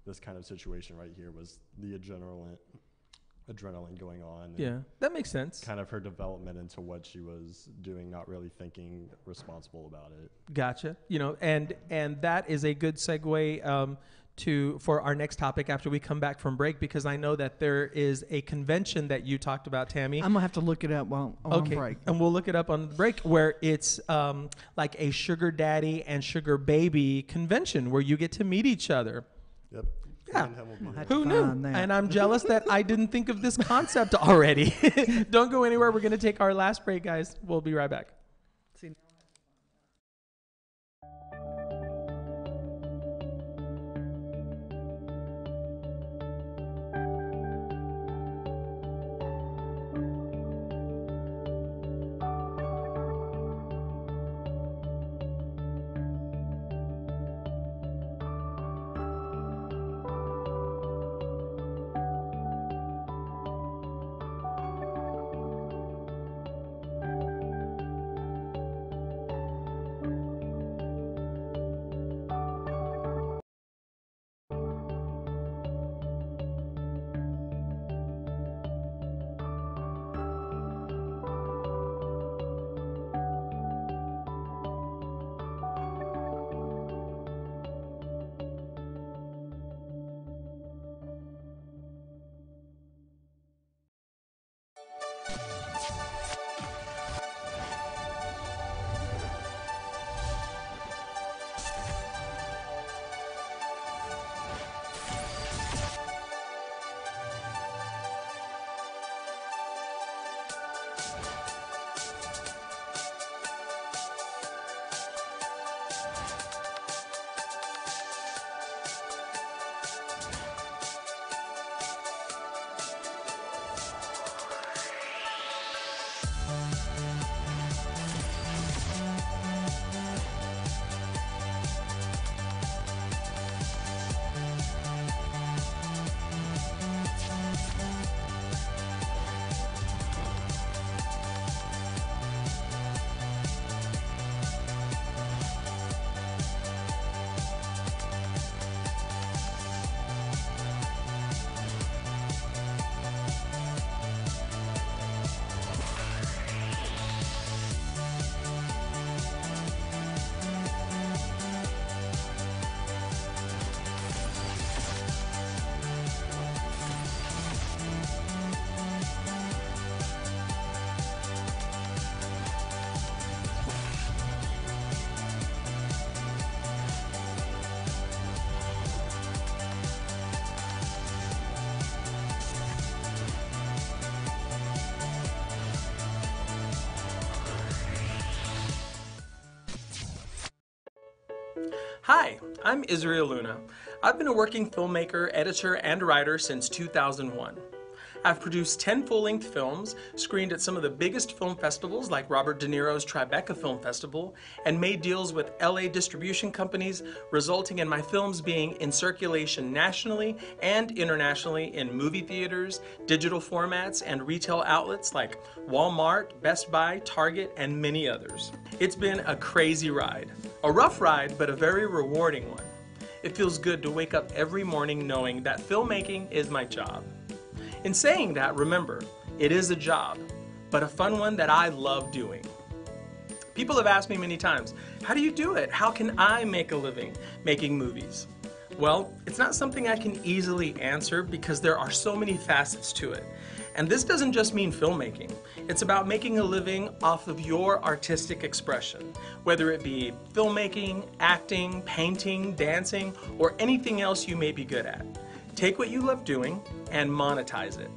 this kind of situation right here, was the adrenaline going on. Yeah, that makes sense. Kind of her development into what she was doing, not really thinking responsible about it. Gotcha. And that is a good segue for our next topic after we come back from break, because I know that there is a convention that you talked about, Tammy. I'm gonna have to look it up while on break. And we'll look it up on the break, where it's like a sugar daddy and sugar baby convention where you get to meet each other. Yep. Yeah. Who knew? And I'm jealous that I didn't think of this concept already. Don't go anywhere. We're going to take our last break, guys. We'll be right back. Hi, I'm Israel Luna. I've been a working filmmaker, editor, and writer since 2001. I've produced 10 full-length films, screened at some of the biggest film festivals like Robert De Niro's Tribeca Film Festival, and made deals with LA distribution companies, resulting in my films being in circulation nationally and internationally in movie theaters, digital formats, and retail outlets like Walmart, Best Buy, Target, and many others. It's been a crazy ride. A rough ride, but a very rewarding one. It feels good to wake up every morning knowing that filmmaking is my job. In saying that, remember, it is a job, but a fun one that I love doing. People have asked me many times, how do you do it? How can I make a living making movies? Well, it's not something I can easily answer because there are so many facets to it. And this doesn't just mean filmmaking. It's about making a living off of your artistic expression, whether it be filmmaking, acting, painting, dancing, or anything else you may be good at. Take what you love doing and monetize it.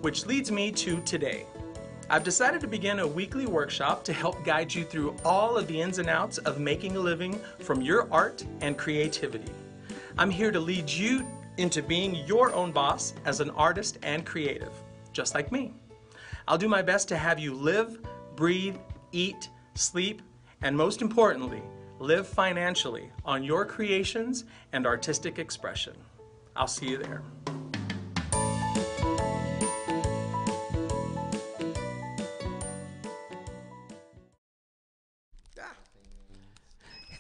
Which leads me to today. I've decided to begin a weekly workshop to help guide you through all of the ins and outs of making a living from your art and creativity. I'm here to lead you into being your own boss as an artist and creative, just like me. I'll do my best to have you live, breathe, eat, sleep, and most importantly, live financially on your creations and artistic expression. I'll see you there.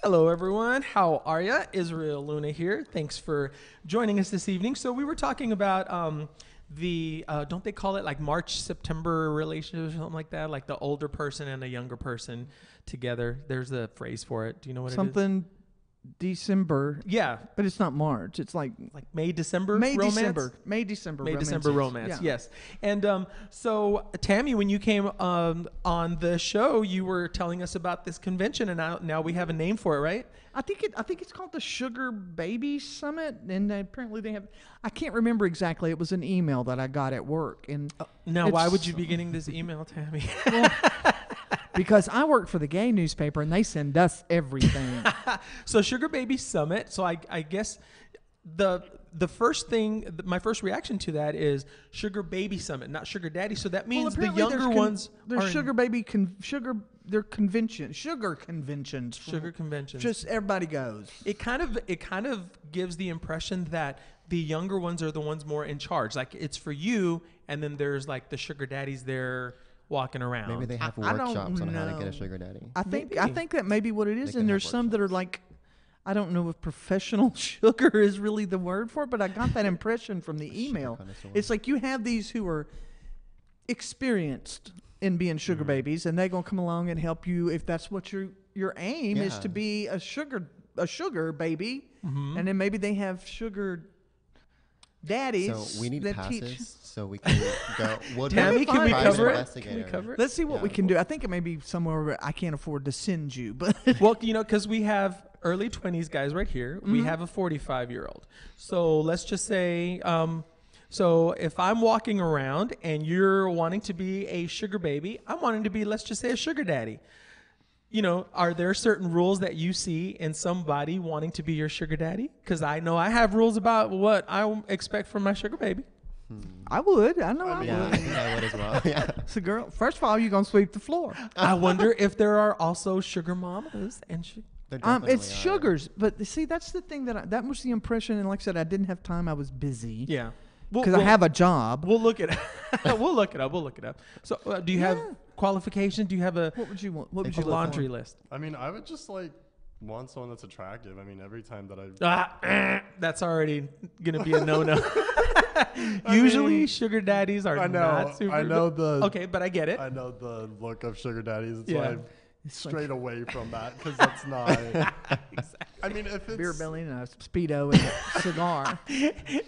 Hello, everyone. How are ya? Israel Luna here. Thanks for joining us this evening. So we were talking about don't they call it like March-September relationship or something like that? Like the older person and a younger person together. There's a phrase for it. Do you know what it is? Something December. Yeah. But it's not March. It's like May-December May, romance? December. May-December May-December romance, Yeah. yes. And so, Tammy, when you came on the show, you were telling us about this convention, and now we have a name for it, right? I think it's called the Sugar Baby Summit, and apparently they have. I can't remember exactly. It was an email that I got at work, and Now, why would you be getting this email, Tammy? because I work for the gay newspaper, and they send us everything. So, Sugar Baby Summit. So, I guess the first thing, my first reaction to that is Sugar Baby Summit, not Sugar Daddy. So that means the apparently younger ones There's are in Sugar Baby They're conventions. Sugar conventions. sugar conventions. Just everybody goes. It kind of gives the impression that the younger ones are the ones more in charge. Like it's for you, and then there's like the sugar daddies there walking around. Maybe they have I don't workshops on how to get know. a sugar daddy. I think Maybe. that may be what it is, They and could there's have some that are like, I don't know if professional sugar is really the word for it, but I got that impression from the email. connoisseur. It's like you have these who are experienced in being sugar babies, and they're gonna come along and help you if that's what your aim is Yeah. to be a sugar baby, and then maybe they have sugar daddies. So we need that passes teach. so we can go. We'll do Tammy, can we private cover it? Can we investigator. cover it? Let's see what Yeah. we can do. I think it may be somewhere where I can't afford to send you, but Well, because we have early 20s guys right here. We have a 45-year-old. So let's just say, so if I'm walking around and you're wanting to be a sugar baby, I'm wanting to be, let's just say, a sugar daddy. Are there certain rules that you see in somebody wanting to be your sugar daddy? Because I know I have rules about what I expect from my sugar baby. I would. I know I Yeah, would. I think I would as well. Yeah. So, girl, first of all, you're gonna sweep the floor. I wonder if there are also sugar mamas and There definitely It's are. sugars, but see, that's the thing that was the impression. And like I said, I didn't have time. I was busy. yeah. Because I have a job. We'll look it. We'll look it up. We'll look it up. So, do you have Yeah. qualifications? Do you have a What would you want? What would a you look laundry for? list? I mean, I would just like want someone that's attractive. I mean, every time that I That's already gonna be a no-no. Usually, sugar daddies are I know, not super. I know good. the- Okay, but I get it. I know the look of sugar daddies. It's Yeah. why I'm straight away from that because that's not. I mean, if it's Beer belly and a speedo and a cigar.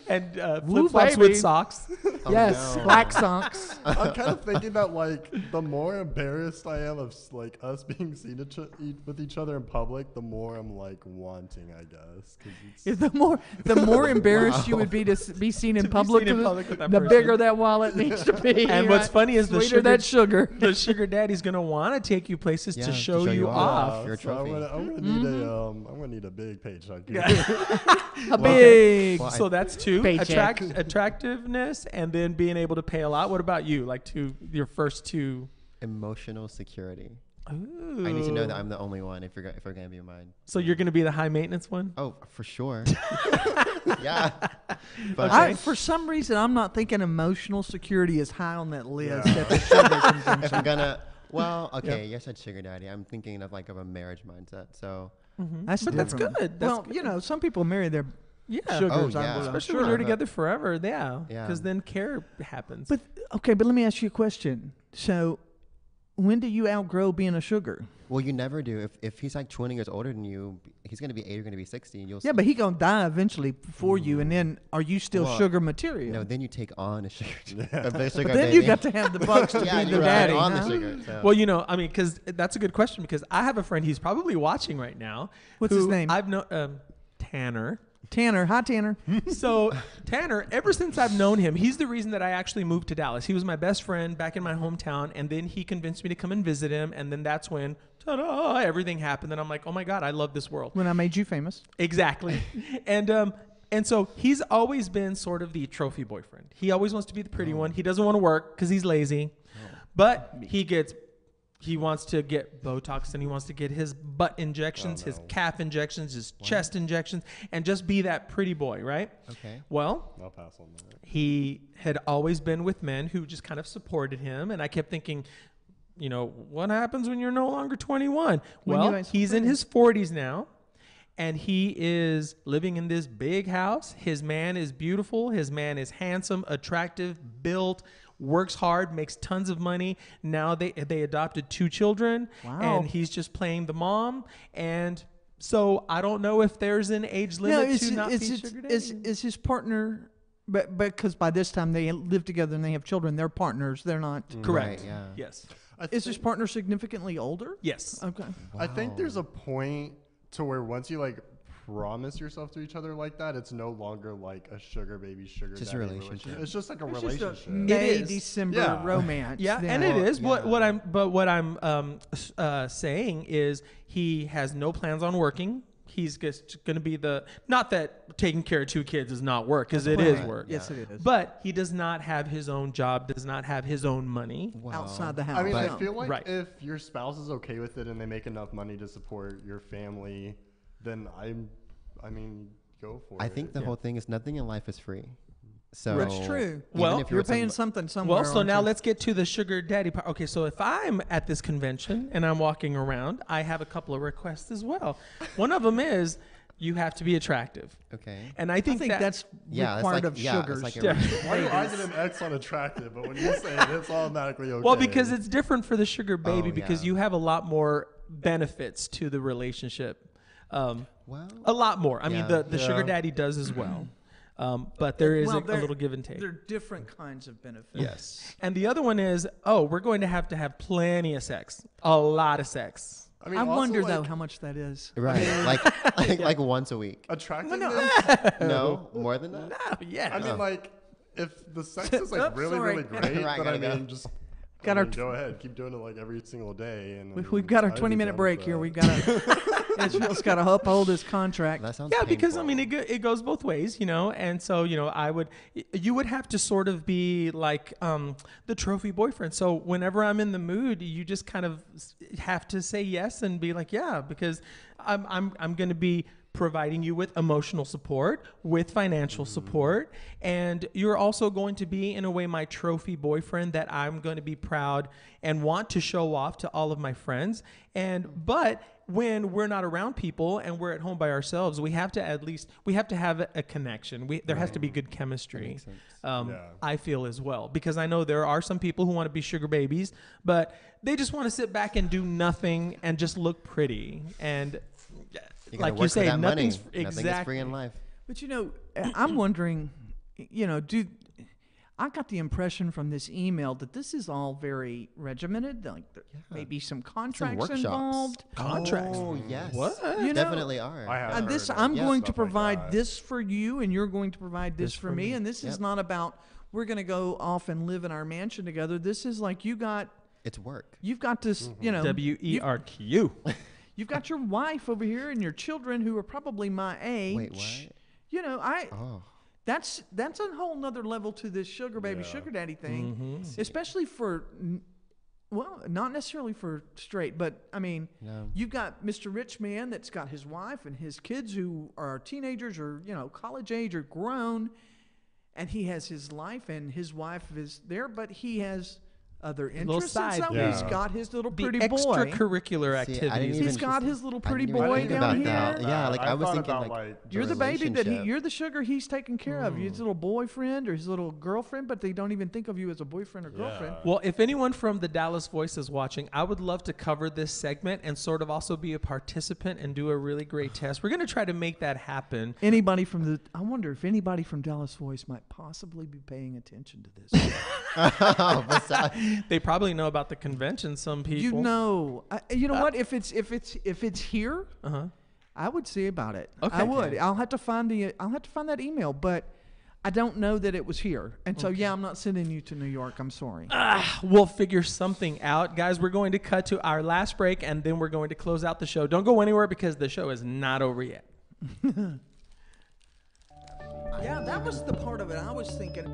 And Woo, flip flops baby. with socks. Yes, no. black socks. I'm kind of thinking that like the more embarrassed I am of like us being seen with each other in public, the more I'm like wanting, I guess. 'Cause it's, The more embarrassed you would be to be seen in To be public, seen in public with that the person. bigger that wallet needs to be. And what's right? funny is the Sweeter sugar, that sugar. the sugar daddy's gonna want to take you places Yeah, to show you off. off. Your so I'm trophy. I'm gonna need a big paycheck. A big. Well, So that's two: Paycheck. attractiveness, and then being able to pay a lot. What about you? Like your first two? Emotional security. Ooh. I need to know that I'm the only one if we're gonna be mine. So you're gonna be the high maintenance one. Oh, for sure. Yeah. But For some reason, I'm not thinking emotional security is high on that list Yeah. at the sugar if convention. I'm gonna, well, okay, yes, I said sugar daddy. I'm thinking of a marriage mindset. So That's But that's different. good. That's well, good. you know, some people marry their Yeah. sugars. Oh, I yeah. believe. Especially Sure. when you're but- together forever. Yeah. Yeah. Because then care happens. But okay, but let me ask you a question. So, when do you outgrow being a sugar? well, you never do. If he's like 20 years older than you, he's gonna be 8. You're gonna be 60. You'll Yeah, but he gonna die eventually for you, and then are you still Well, sugar material? no, then you take on a sugar. Yeah. A big sugar but then baby. you got to have the bucks to yeah, be you the ride daddy. on huh? the sugar. So. Well, I mean, because that's a good question because I have a friend. He's probably watching right now. What's his who name? I've known Tanner. Tanner, hi Tanner. So Tanner, ever since I've known him, he's the reason that I actually moved to Dallas. He was my best friend back in my hometown, and then he convinced me to come and visit him, and then that's when ta-da, everything happened. And I'm like, oh my God, I love this world. When I made you famous. Exactly. And so he's always been sort of the trophy boyfriend. He always wants to be the pretty one. He doesn't want to work because he's lazy, but he wants to get Botox and he wants to get his butt injections, his calf injections, his chest injections, and just be that pretty boy, right? Okay. Well, I'll pass on that. he had always been with men who just kind of supported him. And I kept thinking, what happens when you're no longer 21? When you Well, ain't he's in supported. his 40s now. And he is living in this big house. His man is beautiful. His man is handsome, attractive, built, works hard, makes tons of money. Now they adopted 2 children. Wow. And he's just playing the mom. And so I don't know if there's an age limit to not be sugar daddy. is his partner, but because by this time they live together and they have children, they're partners. They're not. Correct. Right, yeah. Yes. Is his partner significantly older? Yes. Okay. I think there's a point to where once you like promise yourself to each other like that, it's no longer like a sugar baby, sugar Just a daddy relationship. It's just like a It's just relationship. a May, is. December Yeah. romance. Yeah, then. and it is. yeah. What I'm saying is he has no plans on working. He's just going to be not that taking care of 2 kids is not work, because it is Right. work. Yes, it is. But he does not have his own job, does not have his own money. Wow. Outside the house. I mean, I No. feel like Right. if your spouse is okay with it and they make enough money to support your family, then I mean, go for it. I think the whole thing is nothing in life is free. So That's true. even Well, if You're with paying some- something somewhere. Well, so aren't now you? let's get to the sugar daddy part. Okay, so if I'm at this convention and I'm walking around, I have a couple of requests as well. One of them is you have to be attractive. Okay. And I I think, think that's Yeah, it's required like- of yeah, it's sugars. like a- Yeah. Why do I get an X on attractive, but when you say it, it's automatically okay? Well, because it's different for the sugar baby Oh, because yeah. you have a lot more benefits to the relationship. Well, A lot more. I mean, Yeah. the sugar Yeah. daddy does as well. But there is Well, a little give and take. There are different kinds of benefits. Yes. And the other one is, we're going to have plenty of sex. A lot of sex. I mean, I also, wonder like, though how much that is. right. like once a week. attractiveness. No, more than that. No, yes. I mean, like, if the sex is like Oops, really, sorry. really great, Right, then gotta I go. mean, just Got our go ahead, keep doing it like every single day. And We've got our I'd be 20-minute down break with here. that. We've got to. Israel's got to uphold his contract. That sounds Yeah, because I painful. mean, it goes both ways, and so you would have to sort of be like the trophy boyfriend. So whenever I'm in the mood, you just kind of have to say yes and be like, yeah, because I'm going to be providing you with emotional support, with financial support, and you're also going to be, in a way, my trophy boyfriend that I'm going to be proud and want to show off to all of my friends. But when we're not around people and we're at home by ourselves, we have to have a connection. There has to be good chemistry. makes sense. Yeah. I feel as well, because I know there are some people who want to be sugar babies, but they just want to sit back and do nothing and just look pretty. And You gotta like work you for say, that money. nothing's Nothing is free exactly. in life. But I'm wondering, I got the impression from this email that this is all very regimented. Like there may be some contracts workshops. involved. Contracts. Oh, yes. What? You know, Definitely are. I have And this, heard I'm of going to stuff like provide that. this for you, and you're going to provide this for me. And this Yep. is not about we're going to go off and live in our mansion together. This is like you've got this, you know, WERQ. you've got your wife over here and your children who are probably my age. Wait, what? You know, Oh. that's a whole nother level to this sugar baby, sugar daddy thing, especially for. Well, not necessarily for straight, but I mean, No. you've got Mr. Rich Man that's got his wife and his kids who are teenagers or, you know, college age or grown, and he has his life and his wife is there, but he has other interests and side stuff. thing. He's Yeah. got his little The pretty boy. extracurricular See, I didn't activities. even- He's got his little I pretty didn't even boy think down about here. that. Yeah, like I was thought thinking about, like You're the baby that relationship. you're the sugar he's taking care of. You're his little boyfriend or his little girlfriend, but they don't even think of you as a boyfriend or girlfriend. Well, if anyone from the Dallas Voice is watching, I would love to cover this segment and sort of also be a participant and do a really great test. We're going to try to make that happen. Anybody from the, I wonder if anybody from Dallas Voice might possibly be paying attention to this. They probably know about the convention. Some people. You know, you know what? If it's here, I would see about it. Okay. I would. I'll have to find that email, but I don't know that it was here. And so yeah, I'm not sending you to New York. I'm sorry. We'll figure something out. Guys, we're going to cut to our last break, and then we're going to close out the show. Don't go anywhere because the show is not over yet. Yeah, that was the part of it I was thinking.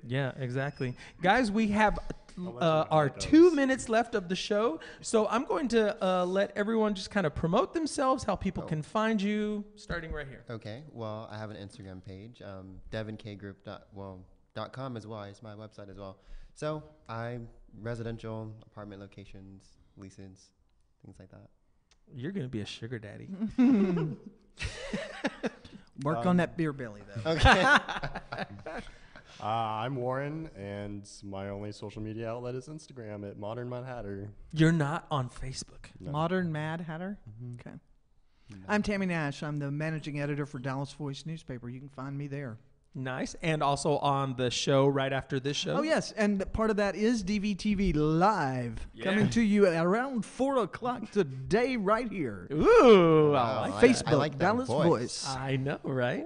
Yeah, exactly. Guys, we have our 2 minutes left of the show. So I'm going to let everyone just kind of promote themselves, how people can find you, starting right here. Okay. Well, I have an Instagram page, devinkgroup.com as well. It's my website as well. So I'm residential, apartment locations, leases, things like that. You're going to be a sugar daddy. Work on that beer belly though. Okay. I'm Warren, and my only social media outlet is Instagram at Modern Mad Hatter. You're not on Facebook. No. Modern Mad Hatter. Okay. I'm Tammy Nash. I'm the managing editor for Dallas Voice newspaper. You can find me there. Nice. And also on the show right after this show. Oh, yes. And part of that is DVTV Live, Yeah. coming to you at around 4 o'clock today right here. Ooh, Wow, I like I- that. Facebook, I like that Dallas voice. Voice. I know, right?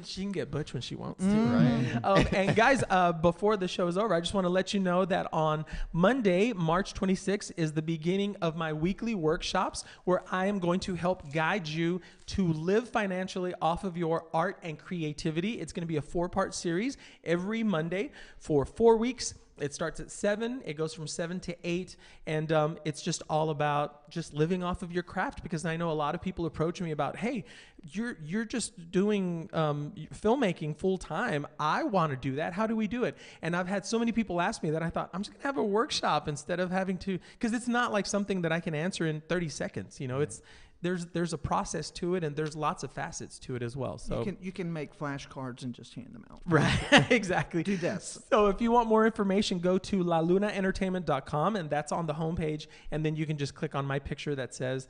She can get butch when she wants to. Right? And guys, before the show is over, I just want to let you know that on Monday, March 26th, is the beginning of my weekly workshops where I am going to help guide you to live financially off of your art and creativity. It's going to be a 4-part series every Monday for 4 weeks. It starts at 7. It goes from 7 to 8. And it's just all about just living off of your craft, because I know a lot of people approach me about, hey, you're just doing filmmaking full time. I want to do that. How do we do it? And I've had so many people ask me that I thought, I'm just going to have a workshop instead of having to, because it's not like something that I can answer in 30 seconds. You know, it's there's a process to it, and there's lots of facets to it as well. So You can make flashcards and just hand them out. right, exactly. Do this. So if you want more information, go to lalunaentertainment.com, and that's on the homepage. And then you can just click on my picture that says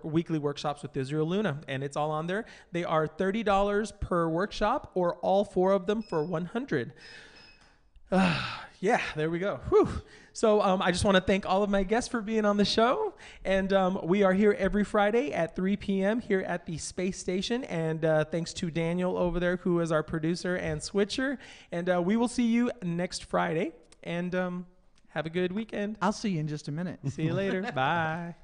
weekly workshops with Israel Luna, and it's all on there. They are $30 per workshop, or all 4 of them for $100. Yeah, there we go. Whew. So I just want to thank all of my guests for being on the show. And we are here every Friday at 3 p.m. here at the Spayse Station. And thanks to Daniel over there, who is our producer and switcher. And we will see you next Friday. And have a good weekend. I'll see you in just a minute. See you later. Bye.